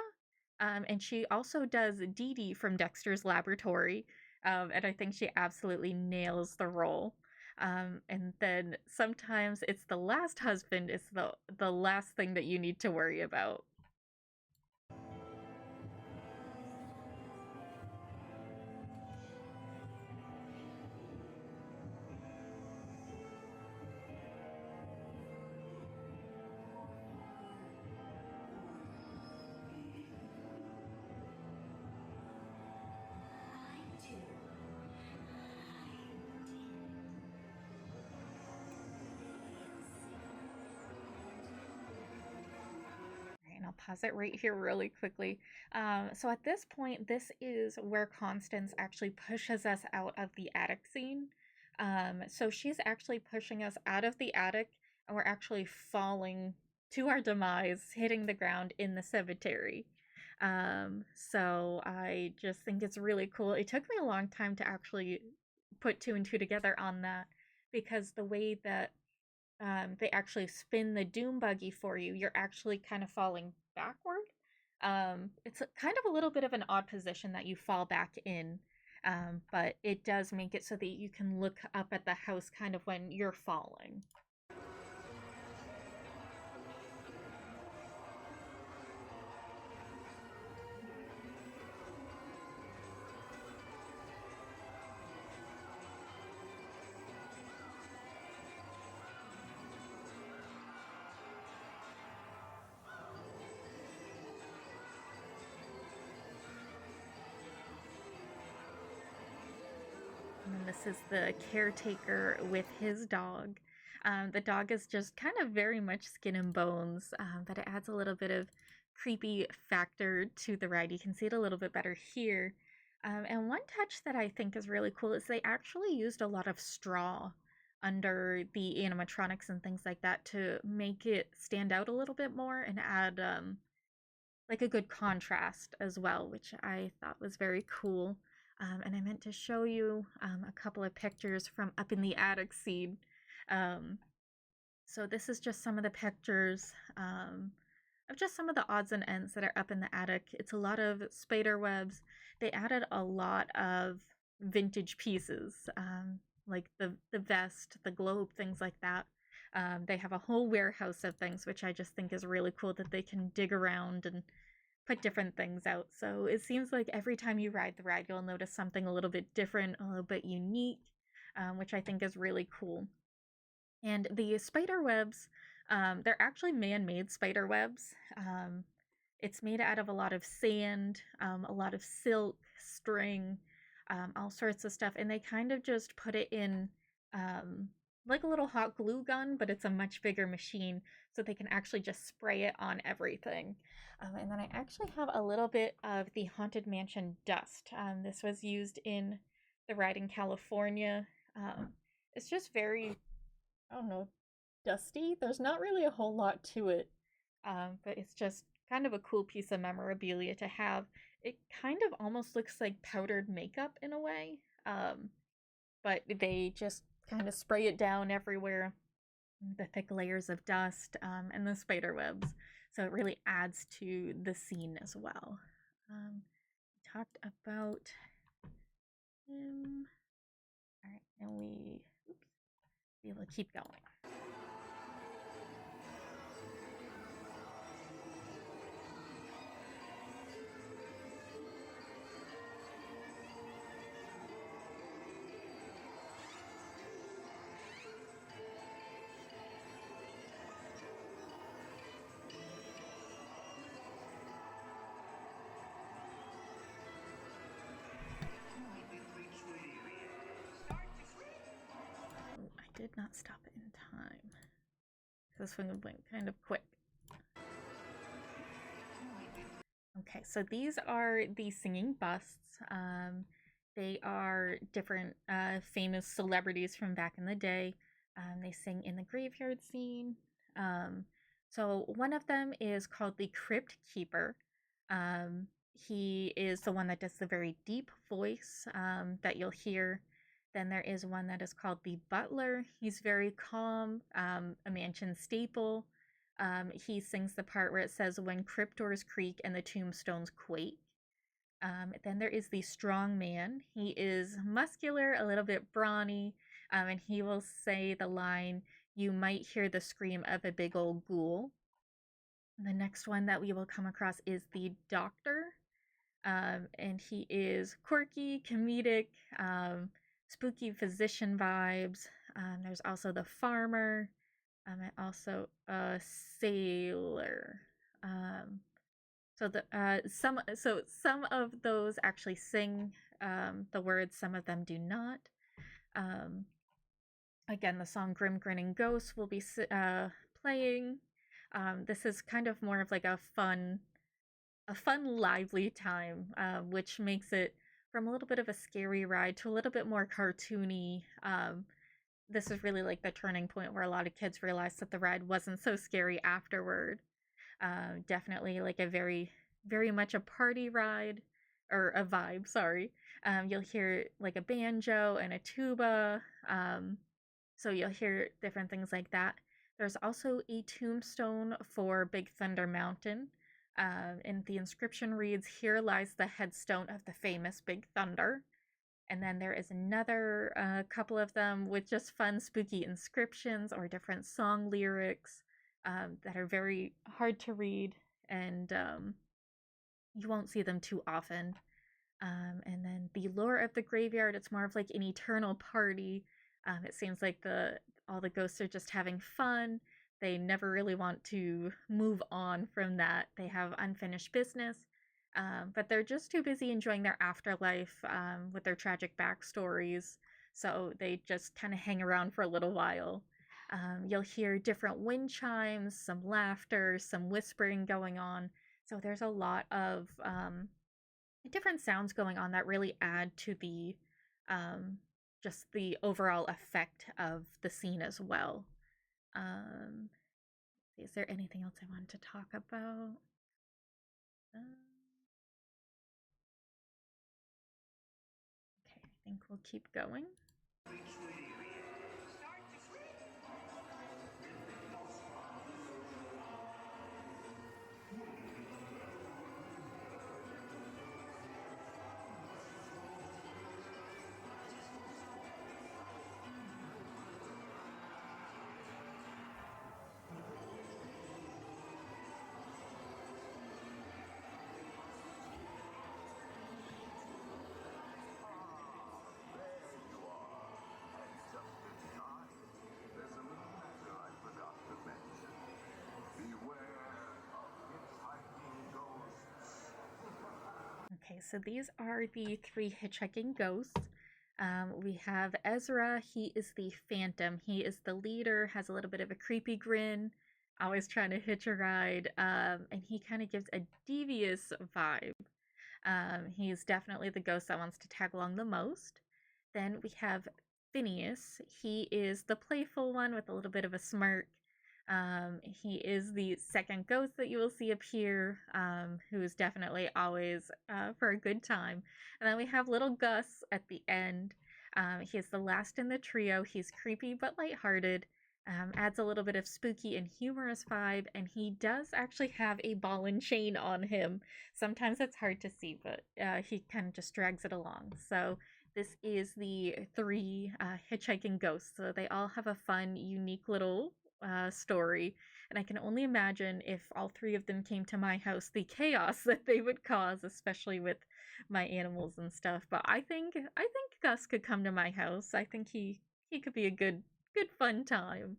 And she also does Dee Dee from Dexter's Laboratory. And I think she absolutely nails the role. And then sometimes it's the last husband is the last thing that you need to worry about. I'll pause it right here really quickly. So at this point, this is where Constance actually pushes us out of the attic scene. So she's actually pushing us out of the attic, and we're actually falling to our demise, hitting the ground in the cemetery. So I just think it's really cool. It took me a long time to actually put two and two together on that, because the way that they actually spin the doom buggy for you, you're actually kind of falling backward. It's kind of a little bit of an odd position that you fall back in, but it does make it so that you can look up at the house kind of when you're falling. And then this is the caretaker with his dog. The dog is just kind of very much skin and bones, but it adds a little bit of creepy factor to the ride. You can see it a little bit better here. And one touch that I think is really cool is they actually used a lot of straw under the animatronics and things like that to make it stand out a little bit more and add like a good contrast as well, which I thought was very cool. And I meant to show you a couple of pictures from up in the attic scene. Um, so this is just some of the pictures of just some of the odds and ends that are up in the attic. It's a lot of spider webs. They added a lot of vintage pieces, like the vest, the globe, things like that. They have a whole warehouse of things, which I just think is really cool that they can dig around and put different things out. So it seems like every time you ride the ride, you'll notice something a little bit different, a little bit unique, which I think is really cool. And the spider webs, they're actually man made spider webs. It's made out of a lot of sand, a lot of silk, string, all sorts of stuff. And they kind of just put it in like a little hot glue gun, but it's a much bigger machine, so they can actually just spray it on everything. And then I actually have a little bit of the Haunted Mansion dust. This was used in the ride in California. It's just very, I don't know, dusty. There's not really a whole lot to it, but it's just kind of a cool piece of memorabilia to have. It kind of almost looks like powdered makeup in a way, but they just kind of spray it down everywhere, the thick layers of dust, and the spider webs. So it really adds to the scene as well. Talked about him. All right, and we be able to keep going. I did not stop it in time. This one went kind of quick. Okay, so these are the singing busts. They are different famous celebrities from back in the day. They sing in the graveyard scene. So one of them is called the Crypt Keeper. He is the one that does the very deep voice that you'll hear. Then there is one that is called the Butler. He's very calm, a mansion staple. He sings the part where it says, "When crypt doors creak and the tombstones quake." Then there is the strong man. He is muscular, a little bit brawny, and he will say the line, "You might hear the scream of a big old ghoul." The next one that we will come across is the doctor, and he is quirky, comedic, spooky physician vibes. There's also the farmer, and also a sailor. Some of those actually sing the words, some of them do not. Again, the song "Grim Grinning Ghost" will be playing. This is kind of more of like a fun, lively time, which makes it from a little bit of a scary ride to a little bit more cartoony. This is really like the turning point where a lot of kids realized that the ride wasn't so scary afterward. Definitely like a very much a party ride or a vibe, sorry. You'll hear like a banjo and a tuba. So you'll hear different things like that. There's also a tombstone for Big Thunder Mountain. And the inscription reads, "Here lies the headstone of the famous Big Thunder." And then there is another couple of them with just fun, spooky inscriptions or different song lyrics that are very hard to read, and you won't see them too often. And then the lore of the graveyard, it's more of like an eternal party. It seems like the all the ghosts are just having fun. They never really want to move on from that. They have unfinished business, but they're just too busy enjoying their afterlife with their tragic backstories. So they just kind of hang around for a little while. You'll hear different wind chimes, some laughter, some whispering going on. So there's a lot of different sounds going on that really add to the um, just the overall effect of the scene as well. Um, is there anything else I wanted to talk about? Okay, I think we'll keep going. Okay, so these are the three hitchhiking ghosts. We have Ezra. He is the Phantom. He is the leader, has a little bit of a creepy grin, always trying to hitch a ride, and he kind of gives a devious vibe. He's definitely the ghost that wants to tag along the most. Then we have Phineas. He is the playful one with a little bit of a smirk. He is the second ghost that you will see appear, who is definitely always for a good time. And then we have little Gus at the end. He is the last in the trio. He's creepy but lighthearted, adds a little bit of spooky and humorous vibe, and he does actually have a ball and chain on him. Sometimes it's hard to see, but he kind of just drags it along. So this is the three hitchhiking ghosts. So they all have a fun, unique little story. And I can only imagine if all three of them came to my house, the chaos that they would cause, especially with my animals and stuff. But I think Gus could come to my house. I think he could be a good fun time.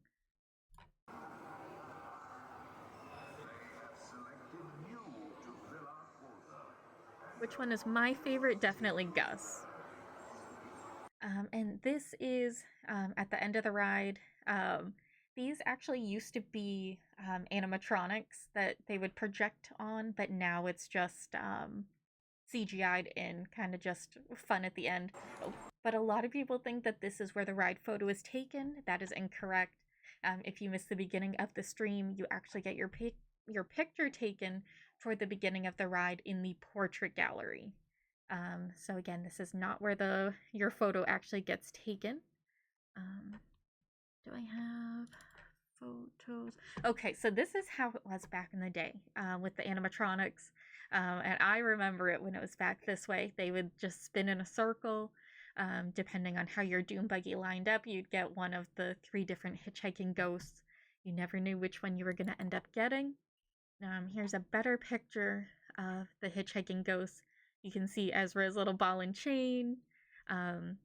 Which one is my favorite? Definitely Gus. And this is at the end of the ride. These actually used to be animatronics that they would project on, but now it's just CGI'd in, kind of just fun at the end. Oh, but a lot of people think that this is where the ride photo is taken. That is incorrect. If you miss the beginning of the stream, you actually get your picture taken for the beginning of the ride in the portrait gallery. So again, this is not where your photo actually gets taken. Um, do I have photos? Okay, so this is how it was back in the day with the animatronics. And I remember it when it was back this way. They would just spin in a circle. Depending on how your Doom Buggy lined up, you'd get one of the three different hitchhiking ghosts. You never knew which one you were going to end up getting. Here's a better picture of the hitchhiking ghosts. You can see Ezra's little ball and chain, um,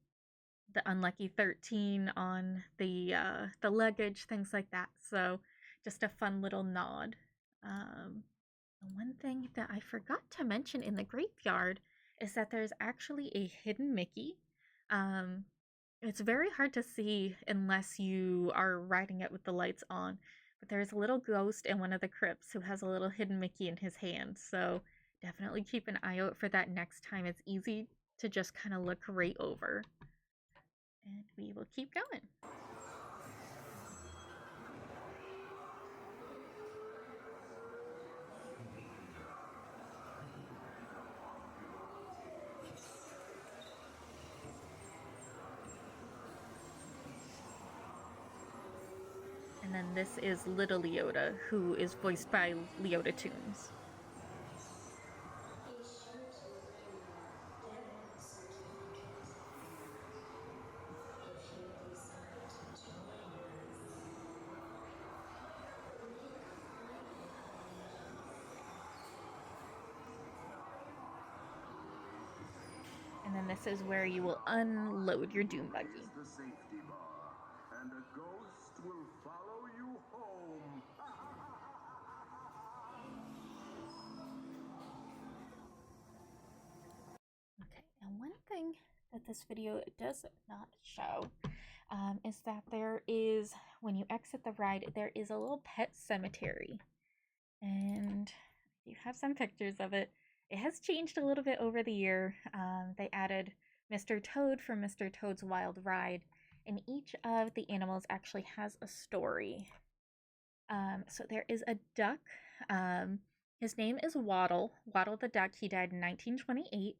the unlucky 13 on the luggage, things like that. So just a fun little nod. One thing that I forgot to mention in the graveyard is that there's actually a hidden Mickey. Um, it's very hard to see unless you are riding it with the lights on. But there's a little ghost in one of the crypts who has a little hidden Mickey in his hand. So definitely keep an eye out for that next time. It's easy to just kind of look right over. And we will keep going. And then this is Little Leota, who is voiced by Leota Toombs. And then this is where you will unload your Doom Buggy.
The safety bar, and a ghost will follow you home.
Okay, and one thing that this video does not show is that there is, when you exit the ride, there is a little pet cemetery. And you have some pictures of it. It has changed a little bit over the year. They added Mr. Toad from Mr. Toad's Wild Ride, and each of the animals actually has a story. So there is a duck. His name is Waddle. Waddle the duck. He died in 1928.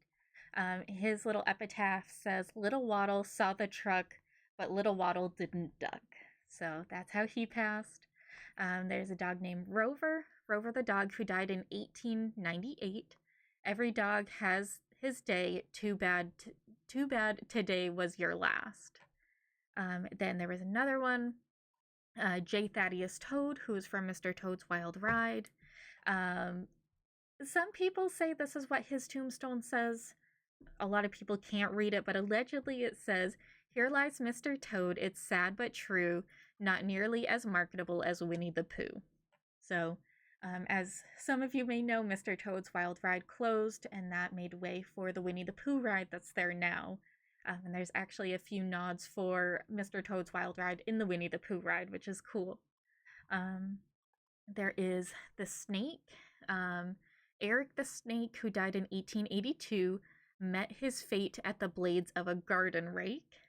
His little epitaph says, "Little Waddle saw the truck, but little Waddle didn't duck." So that's how he passed. There's a dog named Rover. Rover the dog, who died in 1898. Every dog has his day. Too bad today was your last. Then there was another one, J. Thaddeus Toad, who is from Mr. Toad's Wild Ride. Some people say this is what his tombstone says. A lot of people can't read it, but allegedly it says, "Here lies Mr. Toad, it's sad but true, not nearly as marketable as Winnie the Pooh." So, as some of you may know, Mr. Toad's Wild Ride closed, and that made way for the Winnie the Pooh ride that's there now. And there's actually a few nods for Mr. Toad's Wild Ride in the Winnie the Pooh ride, which is cool. There is the snake. Eric the snake, who died in 1882, met his fate at the blades of a garden rake.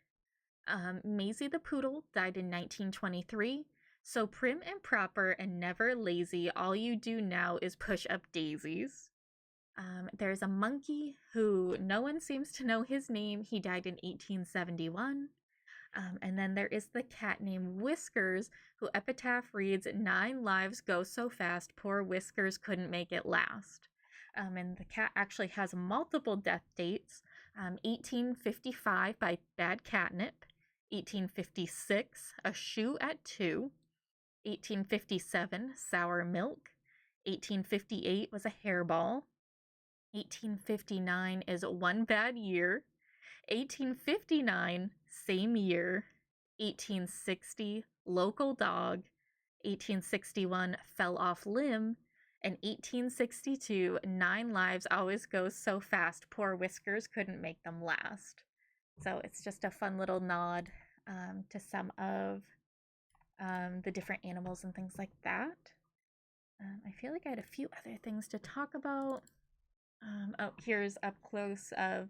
Maisie the poodle died in 1923. So prim and proper and never lazy, all you do now is push up daisies. There's a monkey who no one seems to know his name. He died in 1871. And then there is the cat named Whiskers, who epitaph reads, "9 lives go so fast, poor Whiskers couldn't make it last." And the cat actually has multiple death dates. 1855 by bad catnip, 1856, a shoe at 2, 1857, sour milk, 1858 was a hairball, 1859 is one bad year, 1859, same year, 1860, local dog, 1861, fell off limb, and 1862, 9 lives always goes so fast, poor Whiskers couldn't make them last. So it's just a fun little nod to some of the different animals and things like that. I feel like I had a few other things to talk about. Oh, here's up close of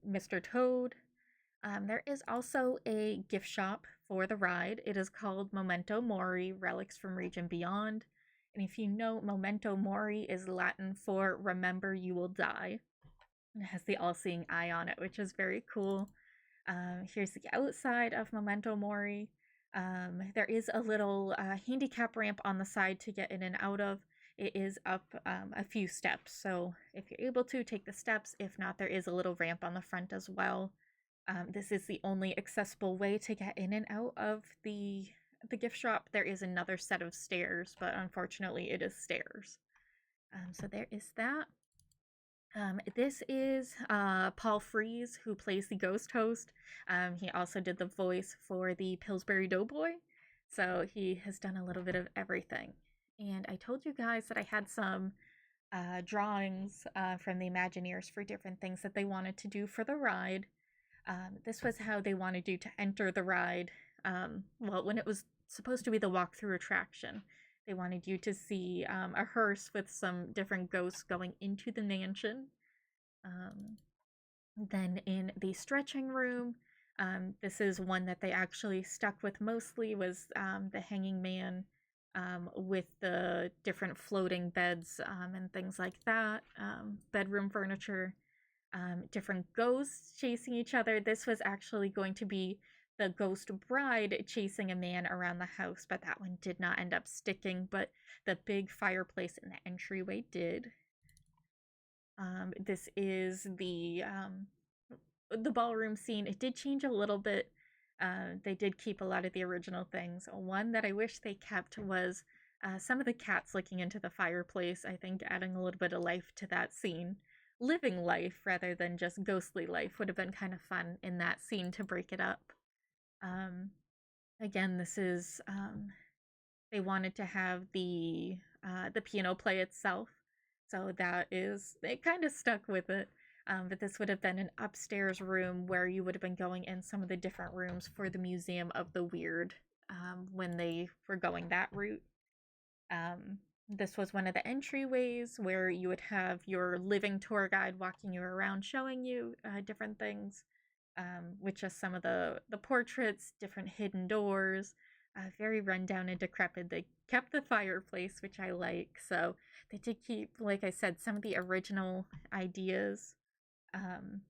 Mr. Toad. There is also a gift shop for the ride. It is called Memento Mori, Relics from Region Beyond. And if you know, Memento Mori is Latin for "remember you will die." It has the all-seeing eye on it, which is very cool. Here's the outside of Memento Mori. There is a little handicap ramp on the side to get in and out of. It is up a few steps, so if you're able to, take the steps. If not, there is a little ramp on the front as well. This is the only accessible way to get in and out of the gift shop. There is another set of stairs, but unfortunately it is stairs. So there is that. This is Paul Frees, who plays the ghost host. He also did the voice for the Pillsbury Doughboy, so he has done a little bit of everything. And I told you guys that I had some drawings from the Imagineers for different things that they wanted to do for the ride. This was how they wanted you to enter the ride. well, when it was supposed to be the walkthrough attraction, they wanted you to see a hearse with some different ghosts going into the mansion. Um, then in the stretching room, this is one that they actually stuck with mostly was the hanging man with the different floating beds and things like that, bedroom furniture, different ghosts chasing each other. This was actually going to be the ghost bride chasing a man around the house, but that one did not end up sticking. But the big fireplace in the entryway did. This is the ballroom scene. It did change a little bit. They did keep a lot of the original things. One that I wish they kept was some of the cats looking into the fireplace. I think adding a little bit of life to that scene, living life rather than just ghostly life, would have been kind of fun in that scene to break it up. Um, Again, this is they wanted to have the piano play itself, so that is they kind of stuck with it. But this would have been an upstairs room where you would have been going in some of the different rooms for the Museum of the Weird when they were going that route. This was one of the entryways where you would have your living tour guide walking you around, showing you different things, with just some of the portraits, different hidden doors, very rundown and decrepit. They kept the fireplace, which I like. So they did keep, like I said, some of the original ideas. Um,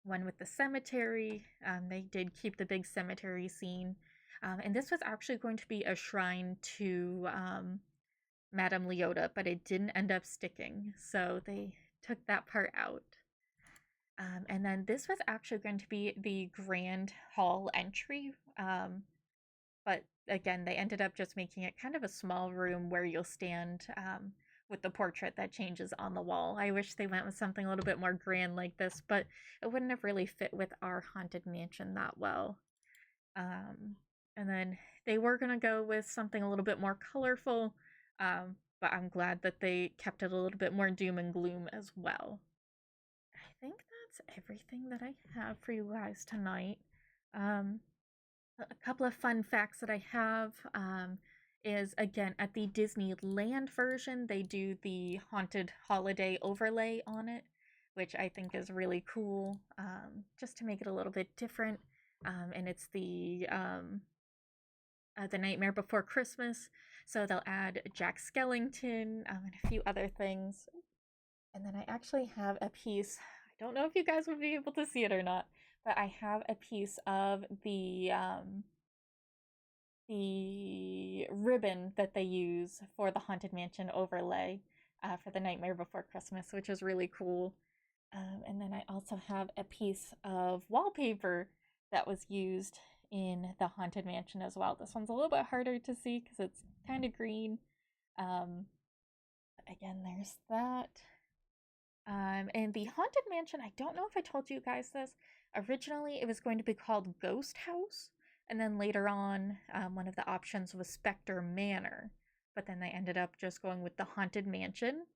One with the cemetery. They did keep the big cemetery scene. And this was actually going to be a shrine to Madame Leota, but it didn't end up sticking. So they took that part out. And then this was actually going to be the grand hall entry. But again, they ended up just making it kind of a small room where you'll stand with the portrait that changes on the wall. I wish they went with something a little bit more grand like this, but it wouldn't have really fit with our haunted mansion that well. And then they were going to go with something a little bit more colorful, but I'm glad that they kept it a little bit more doom and gloom as well. I think that's everything that I have for you guys tonight. Um, a couple of fun facts that I have is again at the Disneyland version, they do the haunted holiday overlay on it, which I think is really cool, just to make it a little bit different. And it's the Nightmare Before Christmas, so they'll add Jack Skellington and a few other things. And then I actually have a piece. I don't know if you guys would be able to see it or not, but I have a piece of the ribbon that they use for the Haunted Mansion overlay for the Nightmare Before Christmas, which is really cool. And then I also have a piece of wallpaper that was used in the Haunted Mansion as well. This one's a little bit harder to see because it's kind of green. Again, there's that. And the Haunted Mansion, I don't know if I told you guys this. Originally, it was going to be called Ghost House, and then later on, one of the options was Spectre Manor, but then they ended up just going with the Haunted Mansion.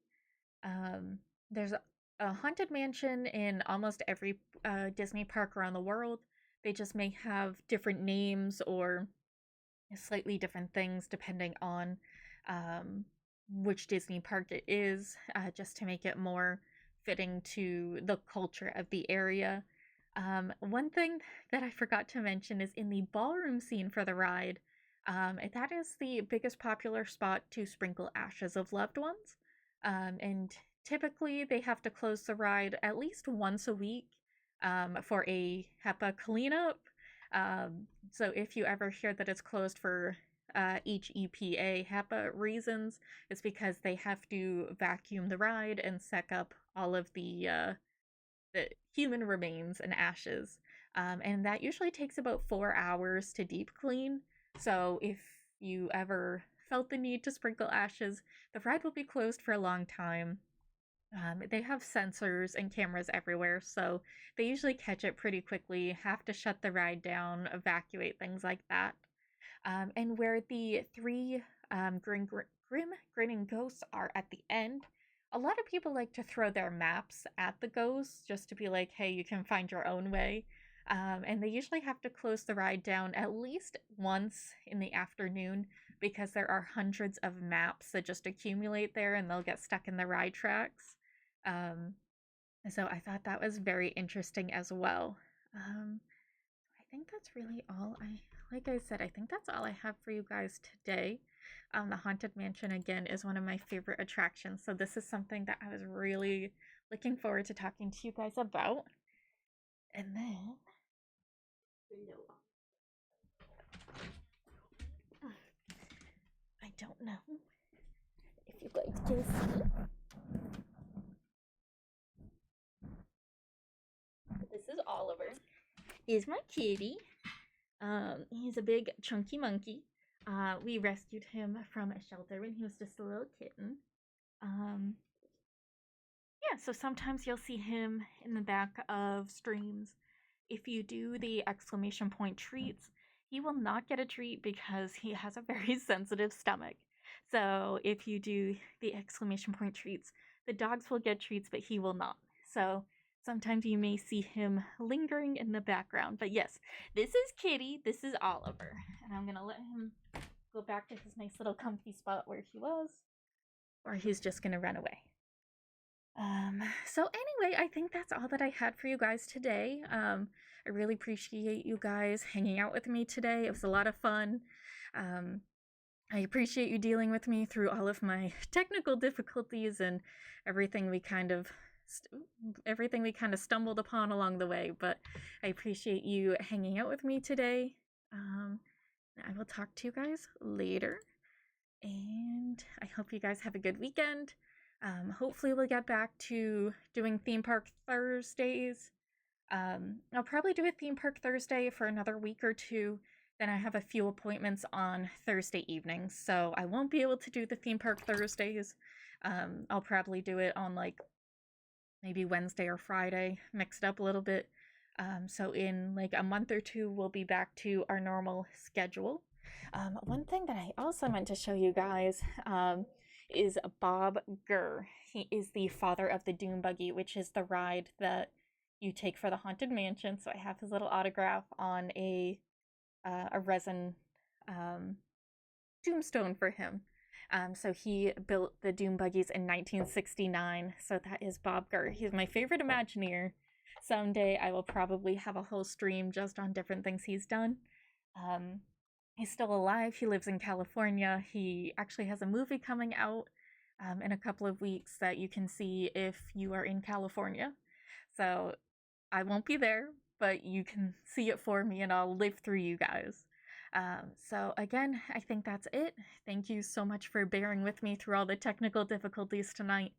There's a Haunted Mansion in almost every Disney park around the world. They just may have different names or slightly different things depending on which Disney park it is, just to make it more fitting to the culture of the area. One thing that I forgot to mention is in the ballroom scene for the ride, that is the biggest popular spot to sprinkle ashes of loved ones. And typically they have to close the ride at least once a week for a HEPA cleanup. So if you ever hear that it's closed for each EPA HEPA reasons, it's because they have to vacuum the ride and suck up all of the human remains and ashes. And that usually takes about 4 hours to deep clean. So if you ever felt the need to sprinkle ashes, the ride will be closed for a long time. They have sensors and cameras everywhere, so they usually catch it pretty quickly, have to shut the ride down, evacuate, things like that. And where the three grim grinning ghosts are at the end, a lot of people like to throw their maps at the ghosts just to be like, hey, you can find your own way. And they usually have to close the ride down at least once in the afternoon because there are hundreds of maps that just accumulate there and they'll get stuck in the ride tracks. Um, so I thought that was very interesting as well. Um, I think that's really all like I said, I think that's all I have for you guys today. The Haunted Mansion, again, is one of my favorite attractions. So this is something that I was really looking forward to talking to you guys about. And then, I don't know if you guys can see it. This is Oliver. He's my kitty. He's a big chunky monkey. We rescued him from a shelter when he was just a little kitten. Um, yeah, so sometimes you'll see him in the back of streams. If you do the exclamation point treats, he will not get a treat because he has a very sensitive stomach. So if you do the exclamation point treats, the dogs will get treats, but he will not. So sometimes you may see him lingering in the background. But yes, this is Kitty, this is Oliver. And I'm gonna let him go back to his nice little comfy spot where he was, or he's just gonna run away. So anyway, I think that's all that I had for you guys today. I really appreciate you guys hanging out with me today. It was a lot of fun. I appreciate you dealing with me through all of my technical difficulties and everything we kind of stumbled upon along the way, but I appreciate you hanging out with me today. I will talk to you guys later, and I hope you guys have a good weekend. Hopefully we'll get back to doing theme park Thursdays. I'll probably do a theme park Thursday for another week or two. Then I have a few appointments on Thursday evenings, so I won't be able to do the theme park Thursdays. I'll probably do it on like maybe Wednesday or Friday, mix it up a little bit. So in like a month or two, we'll be back to our normal schedule. One thing that I also meant to show you guys is Bob Gurr. He is the father of the Doom Buggy, which is the ride that you take for the Haunted Mansion. So I have his little autograph on a resin tombstone for him. So he built the Doom Buggies in 1969. So that is Bob Gurr. He's my favorite Imagineer. Someday I will probably have a whole stream just on different things he's done. He's still alive. He lives in California. He actually has a movie coming out in a couple of weeks that you can see if you are in California. So I won't be there, but you can see it for me and I'll live through you guys. So again, I think that's it. Thank you so much for bearing with me through all the technical difficulties tonight,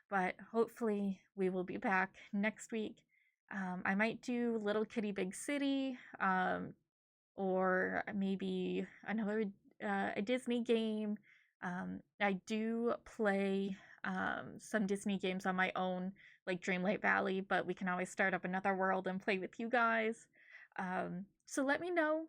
but hopefully we will be back next week. I might do Little Kitty Big City, or maybe another a Disney game. I do play some Disney games on my own, like Dreamlight Valley, but we can always start up another world and play with you guys. So let me know.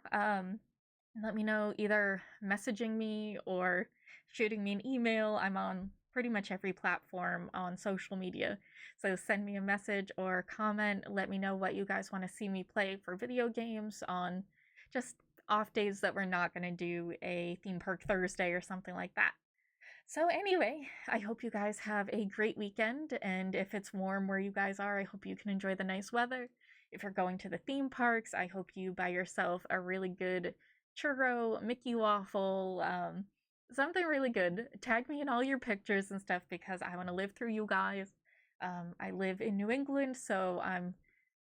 Let me know either messaging me or shooting me an email. I'm on pretty much every platform on social media. So send me a message or comment. Let me know what you guys want to see me play for video games on just off days that we're not going to do a theme park Thursday or something like that. So anyway, I hope you guys have a great weekend, and if it's warm where you guys are, I hope you can enjoy the nice weather. If you're going to the theme parks, I hope you buy yourself a really good churro, Mickey waffle, something really good. Tag me in all your pictures and stuff because I want to live through you guys. I live in New England, so I'm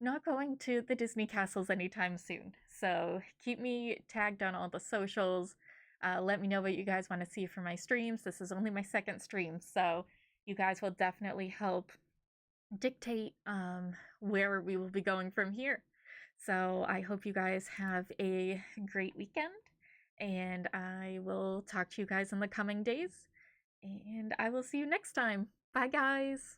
not going to the Disney castles anytime soon. So keep me tagged on all the socials. Let me know what you guys want to see for my streams. This is only my second stream, so you guys will definitely help dictate where we will be going from here. So I hope you guys have a great weekend, and I will talk to you guys in the coming days, and I will see you next time. Bye, guys!